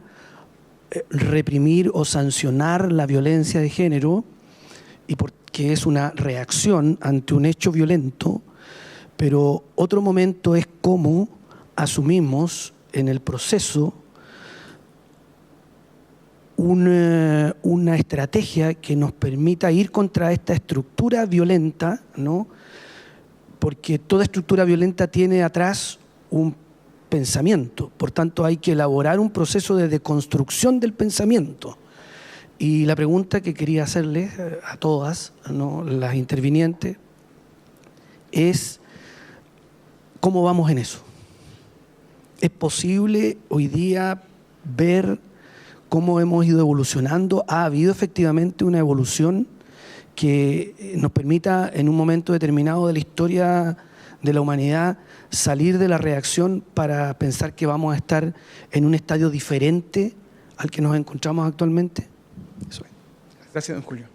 S9: reprimir o sancionar la violencia de género, y porque es una reacción ante un hecho violento, pero otro momento es cómo asumimos en el proceso una estrategia que nos permita ir contra esta estructura violenta, ¿no? Porque toda estructura violenta tiene atrás un pensamiento, por tanto hay que elaborar un proceso de deconstrucción del pensamiento. Y la pregunta que quería hacerles a todas, ¿no?, las intervinientes, es ¿cómo vamos en eso? ¿Es posible hoy día ver cómo hemos ido evolucionando? ¿Ha habido efectivamente una evolución que nos permita en un momento determinado de la historia de la humanidad salir de la reacción para pensar que vamos a estar en un estadio diferente al que nos encontramos actualmente? Eso es.
S1: Gracias, don Julio.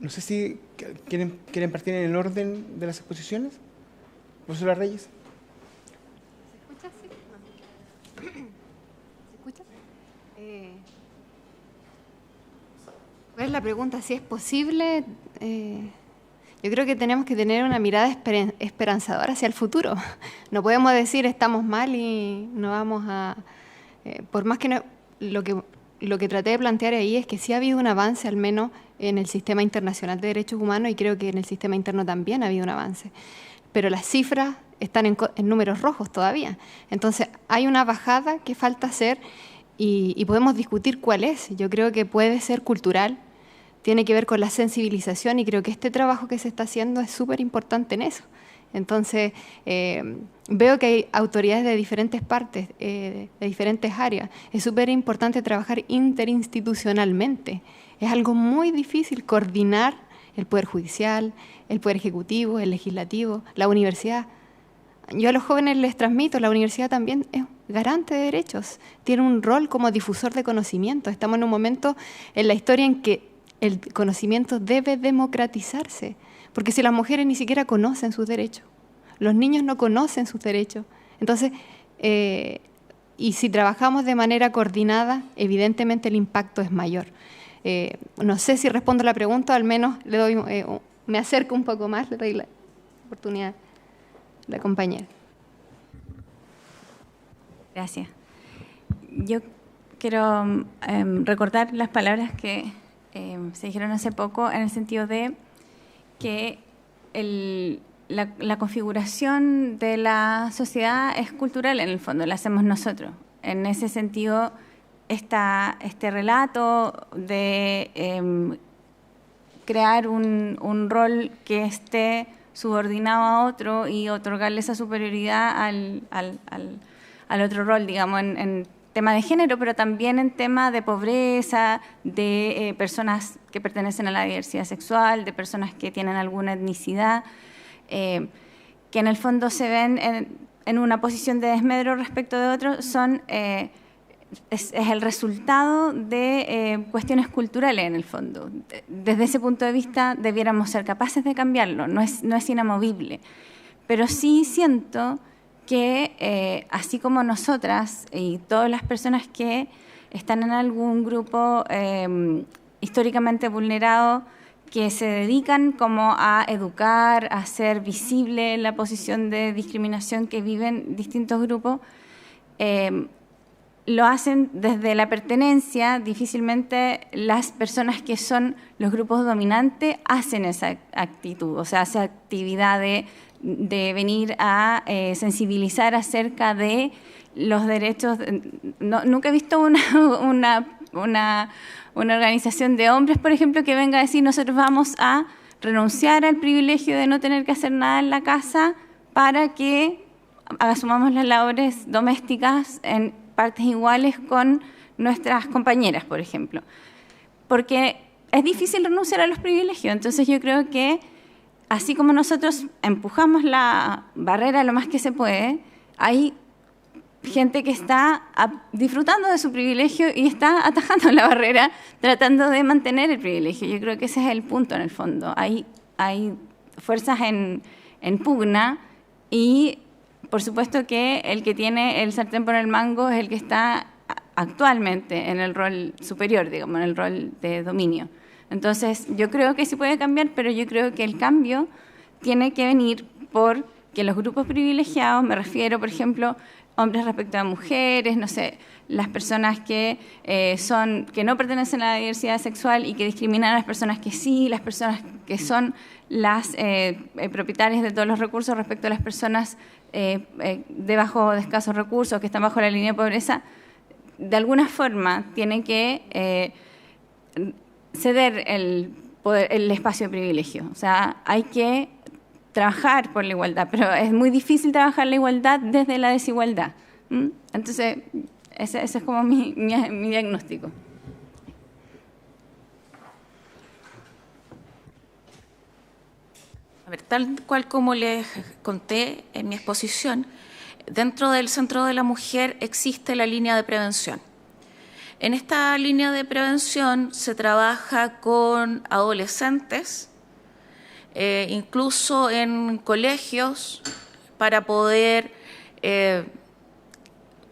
S1: No sé si quieren partir en el orden de las exposiciones. Profesora Reyes.
S3: ¿Se escucha? Sí. ¿Se escucha? ¿Cuál es la pregunta? Si es posible. Yo creo que tenemos que tener una mirada esperanzadora hacia el futuro. No podemos decir estamos mal y no vamos a... por más que no, lo que traté de plantear ahí es que sí ha habido un avance, al menos en el sistema internacional de derechos humanos, y creo que en el sistema interno también ha habido un avance. Pero las cifras están en números rojos todavía. Entonces hay una bajada que falta hacer y podemos discutir cuál es. Yo creo que puede ser cultural, tiene que ver con la sensibilización, y creo que este trabajo que se está haciendo es súper importante en eso. Entonces, veo que hay autoridades de diferentes partes, de diferentes áreas. Es súper importante trabajar interinstitucionalmente. Es algo muy difícil coordinar el Poder Judicial, el Poder Ejecutivo, el Legislativo, la universidad. Yo a los jóvenes les transmito, la universidad también es garante de derechos, tiene un rol como difusor de conocimiento. Estamos en un momento en la historia en que el conocimiento debe democratizarse, porque si las mujeres ni siquiera conocen sus derechos, los niños no conocen sus derechos, entonces, y si trabajamos de manera coordinada, evidentemente el impacto es mayor. No sé si respondo la pregunta, al menos le doy, me acerco un poco más, le doy la oportunidad a la compañera.
S4: Gracias. Yo quiero recordar las palabras que se dijeron hace poco, en el sentido de que la configuración de la sociedad es cultural en el fondo, la hacemos nosotros. En ese sentido, este relato de crear un rol que esté subordinado a otro y otorgarle esa superioridad al otro rol, digamos, en tema de género, pero también en tema de pobreza, de personas que pertenecen a la diversidad sexual, de personas que tienen alguna etnicidad, que en el fondo se ven en una posición de desmedro respecto de otros, es el resultado de cuestiones culturales en el fondo. Desde ese punto de vista debiéramos ser capaces de cambiarlo, no es inamovible. Pero sí siento que así como nosotras y todas las personas que están en algún grupo históricamente vulnerado, que se dedican como a educar, a hacer visible la posición de discriminación que viven distintos grupos, lo hacen desde la pertenencia. Difícilmente las personas que son los grupos dominantes hacen esa actitud, o sea, esa actividad de venir a sensibilizar acerca de los derechos. Nunca he visto una organización de hombres, por ejemplo, que venga a decir: nosotros vamos a renunciar al privilegio de no tener que hacer nada en la casa para que asumamos las labores domésticas en partes iguales con nuestras compañeras, por ejemplo. Porque es difícil renunciar a los privilegios. Entonces yo creo que así como nosotros empujamos la barrera lo más que se puede, hay gente que está disfrutando de su privilegio y está atajando la barrera, tratando de mantener el privilegio. Yo creo que ese es el punto en el fondo. Hay fuerzas en pugna, y por supuesto que el que tiene el sartén por el mango es el que está actualmente en el rol superior, digamos, en el rol de dominio. Entonces, yo creo que sí puede cambiar, pero yo creo que el cambio tiene que venir por que los grupos privilegiados, me refiero, por ejemplo, hombres respecto a mujeres, no sé, las personas que no pertenecen a la diversidad sexual y que discriminan a las personas que sí, las personas que son las propietarias de todos los recursos respecto a las personas de escasos recursos, que están bajo la línea de pobreza, de alguna forma tienen que ceder el espacio de privilegio. O sea, hay que trabajar por la igualdad, pero es muy difícil trabajar la igualdad desde la desigualdad. Entonces, ese es como mi diagnóstico.
S5: A ver, tal cual como les conté en mi exposición, dentro del Centro de la Mujer existe la línea de prevención. En esta línea de prevención se trabaja con adolescentes, incluso en colegios, para poder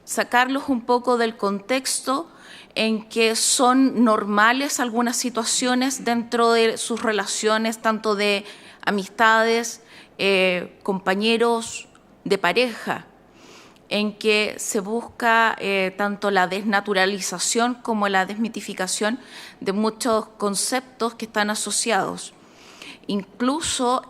S5: sacarlos un poco del contexto en que son normales algunas situaciones dentro de sus relaciones, tanto de amistades, compañeros, de pareja, en que se busca tanto la desnaturalización como la desmitificación de muchos conceptos que están asociados. Incluso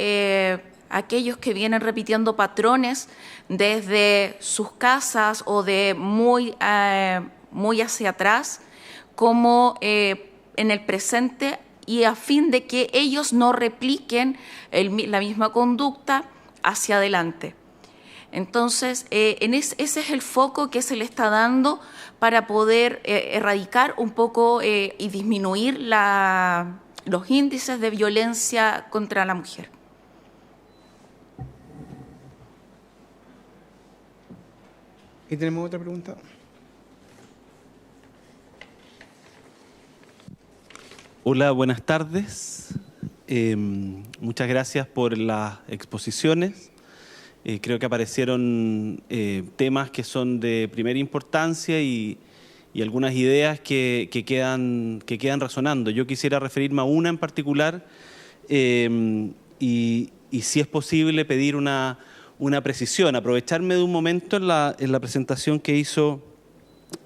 S5: aquellos que vienen repitiendo patrones desde sus casas o de muy hacia atrás, como en el presente, y a fin de que ellos no repliquen la misma conducta hacia adelante. Entonces, ese es el foco que se le está dando para poder erradicar un poco y disminuir los índices de violencia contra la mujer.
S1: ¿Y tenemos otra pregunta?
S10: Hola, buenas tardes. Muchas gracias por las exposiciones. Creo que aparecieron temas que son de primera importancia y algunas ideas que quedan resonando. Yo quisiera referirme a una en particular y si es posible pedir una precisión, aprovecharme de un momento en la presentación que hizo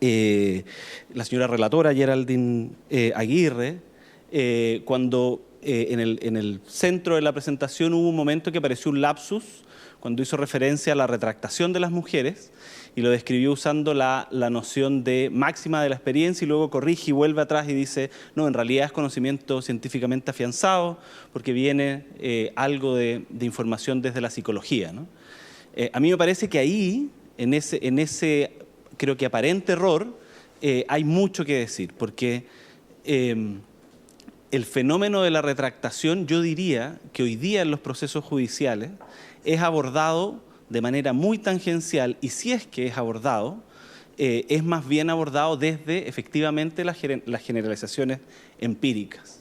S10: la señora relatora Geraldine Aguirre, cuando en el centro de la presentación hubo un momento que pareció un lapsus, cuando hizo referencia a la retractación de las mujeres y lo describió usando la noción de máxima de la experiencia y luego corrige y vuelve atrás y dice, no, en realidad es conocimiento científicamente afianzado porque viene algo de información desde la psicología, ¿no? A mí me parece que ahí, en ese creo que aparente error, hay mucho que decir, porque el fenómeno de la retractación, yo diría que hoy día en los procesos judiciales es abordado de manera muy tangencial, y si es que es abordado, es más bien abordado desde efectivamente las generalizaciones empíricas.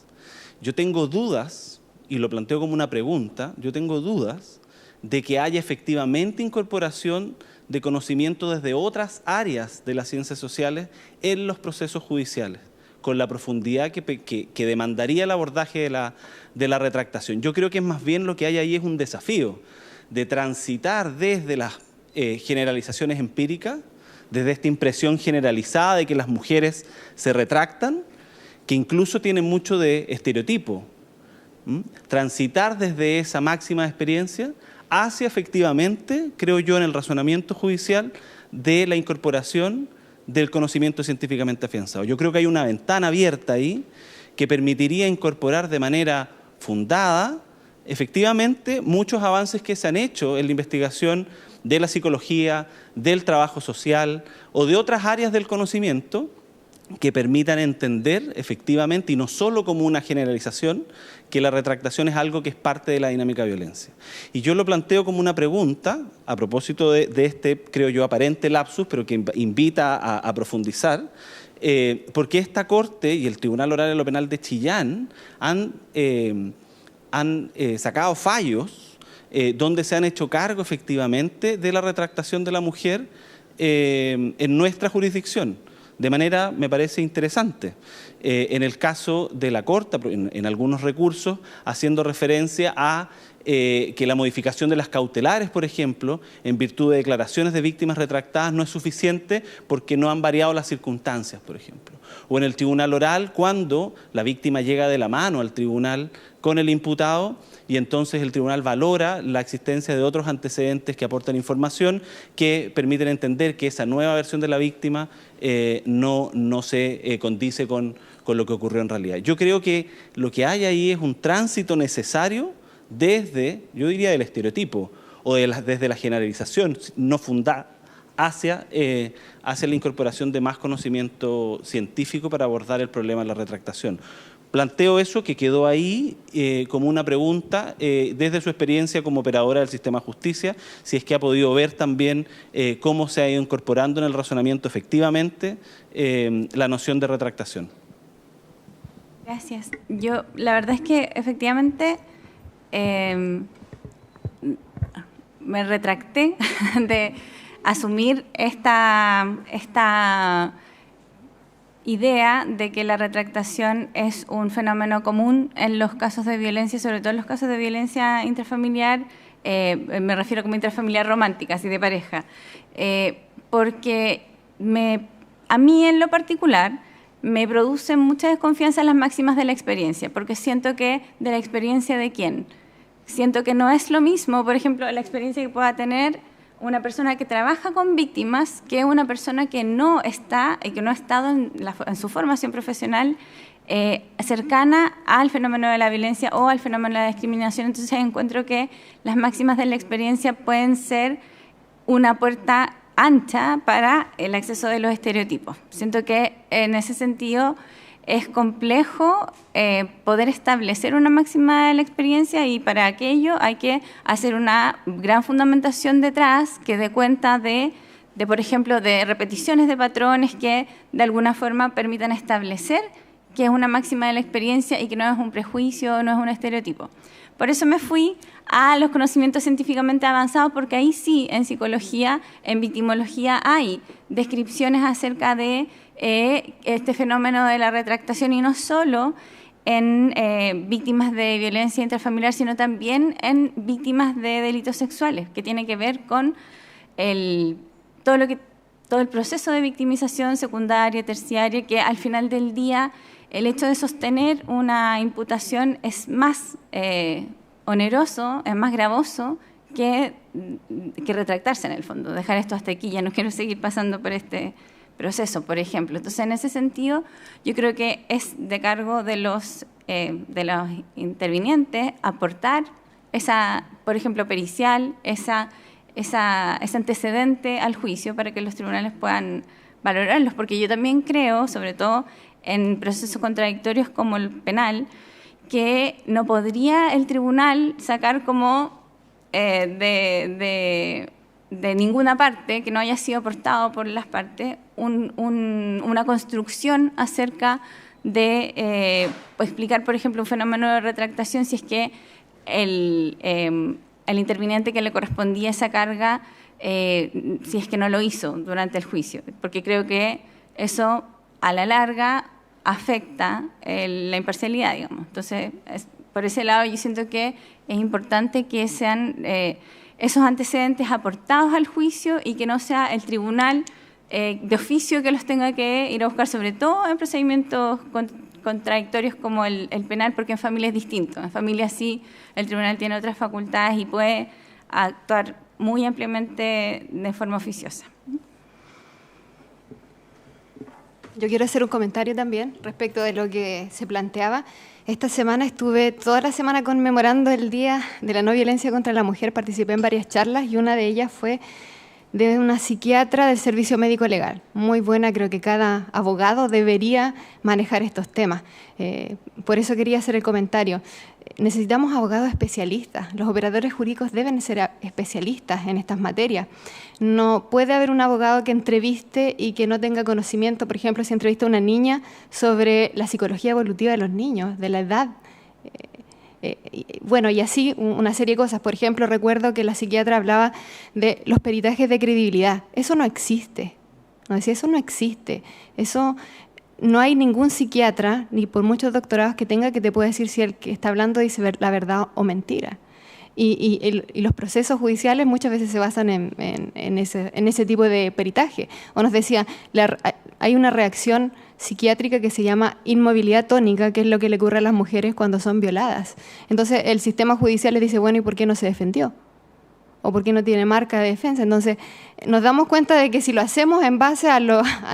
S10: Yo tengo dudas, y lo planteo como una pregunta, yo tengo dudas de que haya efectivamente incorporación de conocimiento desde otras áreas de las ciencias sociales en los procesos judiciales, con la profundidad que demandaría el abordaje de la retractación. Yo creo que es más bien lo que hay ahí es un desafío de transitar desde las generalizaciones empíricas, desde esta impresión generalizada de que las mujeres se retractan, que incluso tiene mucho de estereotipo. Transitar desde esa máxima experiencia hacia efectivamente, creo yo, en el razonamiento judicial, de la incorporación del conocimiento científicamente afianzado. Yo creo que hay una ventana abierta ahí que permitiría incorporar de manera fundada efectivamente muchos avances que se han hecho en la investigación de la psicología, del trabajo social o de otras áreas del conocimiento que permitan entender efectivamente, y no solo como una generalización, que la retractación es algo que es parte de la dinámica de violencia. Y yo lo planteo como una pregunta, a propósito de este, creo yo, aparente lapsus, pero que invita a profundizar, porque esta Corte y el Tribunal Oral en lo Penal de Chillán han sacado fallos donde se han hecho cargo efectivamente de la retractación de la mujer en nuestra jurisdicción, de manera, me parece, interesante. En el caso de la Corte, en algunos recursos, haciendo referencia a que la modificación de las cautelares, por ejemplo, en virtud de declaraciones de víctimas retractadas no es suficiente porque no han variado las circunstancias, por ejemplo. O en el tribunal oral, cuando la víctima llega de la mano al tribunal con el imputado y entonces el tribunal valora la existencia de otros antecedentes que aportan información que permiten entender que esa nueva versión de la víctima no se condice con lo que ocurrió en realidad. Yo creo que lo que hay ahí es un tránsito necesario desde, yo diría, del estereotipo o desde la generalización no fundada hacia la incorporación de más conocimiento científico para abordar el problema de la retractación. Planteo eso que quedó ahí como una pregunta desde su experiencia como operadora del sistema de justicia, si es que ha podido ver también cómo se ha ido incorporando en el razonamiento efectivamente la noción de retractación.
S4: Gracias. Yo, la verdad es que efectivamente me retracté de asumir esta idea de que la retractación es un fenómeno común en los casos de violencia, sobre todo en los casos de violencia intrafamiliar, me refiero como intrafamiliar romántica, así de pareja, porque a mí en lo particular me producen mucha desconfianza las máximas de la experiencia, porque siento que de la experiencia de quién. Siento que no es lo mismo, por ejemplo, la experiencia que pueda tener una persona que trabaja con víctimas que una persona que no está y que no ha estado en su formación profesional cercana al fenómeno de la violencia o al fenómeno de la discriminación. Entonces encuentro que las máximas de la experiencia pueden ser una puerta ancha para el acceso de los estereotipos. Siento que en ese sentido es complejo poder establecer una máxima de la experiencia y para aquello hay que hacer una gran fundamentación detrás que dé cuenta de, por ejemplo, de repeticiones de patrones que de alguna forma permitan establecer que es una máxima de la experiencia y que no es un prejuicio, no es un estereotipo. Por eso me fui a los conocimientos científicamente avanzados, porque ahí sí, en psicología, en victimología, hay descripciones acerca de este fenómeno de la retractación y no solo en víctimas de violencia intrafamiliar, sino también en víctimas de delitos sexuales, que tiene que ver con todo el proceso de victimización secundaria, terciaria, que al final del día el hecho de sostener una imputación es más oneroso, es más gravoso que retractarse en el fondo, dejar esto hasta aquí, ya no quiero seguir pasando por este proceso, por ejemplo. Entonces, en ese sentido, yo creo que es de cargo de los intervinientes aportar esa, por ejemplo, pericial, ese antecedente al juicio para que los tribunales puedan valorarlos, porque yo también creo, sobre todo en procesos contradictorios como el penal, que no podría el tribunal sacar como de ninguna parte, que no haya sido aportado por las partes, una construcción acerca de explicar, por ejemplo, un fenómeno de retractación si es que el interviniente que le correspondía esa carga, si es que no lo hizo durante el juicio, porque creo que eso a la larga afecta la imparcialidad, digamos. Entonces, por ese lado yo siento que es importante que sean esos antecedentes aportados al juicio y que no sea el tribunal de oficio que los tenga que ir a buscar, sobre todo en procedimientos contradictorios como el penal, porque en familia es distinto. En familia sí, el tribunal tiene otras facultades y puede actuar muy ampliamente de forma oficiosa.
S3: Yo quiero hacer un comentario también respecto de lo que se planteaba. Esta semana estuve toda la semana conmemorando el Día de la No Violencia contra la Mujer. Participé en varias charlas y una de ellas fue de una psiquiatra del Servicio Médico Legal. Muy buena, creo que cada abogado debería manejar estos temas. Por eso quería hacer el comentario. Necesitamos abogados especialistas. Los operadores jurídicos deben ser especialistas en estas materias. No puede haber un abogado que entreviste y que no tenga conocimiento, por ejemplo, si entrevista a una niña sobre la psicología evolutiva de los niños, de la edad. Bueno, y así una serie de cosas. Por ejemplo, recuerdo que la psiquiatra hablaba de los peritajes de credibilidad. Eso no existe. No decía, eso no existe. Eso no hay ningún psiquiatra, ni por muchos doctorados que tenga, que te pueda decir si el que está hablando dice la verdad o mentira. Y los procesos judiciales muchas veces se basan en ese tipo de peritaje. O nos decía, hay una reacción psiquiátrica que se llama inmovilidad tónica, que es lo que le ocurre a las mujeres cuando son violadas. Entonces el sistema judicial les dice, bueno, ¿y por qué no se defendió? ¿O por qué no tiene marca de defensa? Entonces nos damos cuenta de que si lo hacemos en base a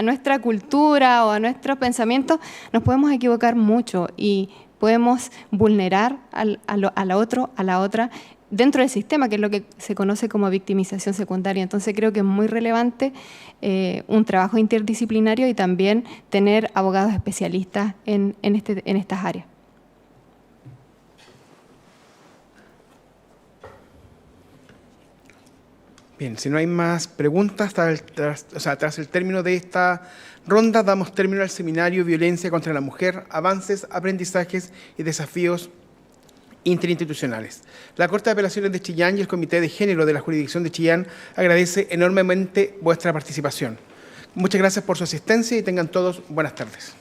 S3: nuestra cultura o a nuestros pensamientos, nos podemos equivocar mucho y podemos vulnerar al otro, a la otra, dentro del sistema, que es lo que se conoce como victimización secundaria. Entonces creo que es muy relevante un trabajo interdisciplinario y también tener abogados especialistas en estas áreas.
S1: Bien, si no hay más preguntas, tras el término de esta ronda, damos término al seminario Violencia contra la Mujer, Avances, Aprendizajes y Desafíos Interinstitucionales. La Corte de Apelaciones de Chillán y el Comité de Género de la Jurisdicción de Chillán agradece enormemente vuestra participación. Muchas gracias por su asistencia y tengan todos buenas tardes.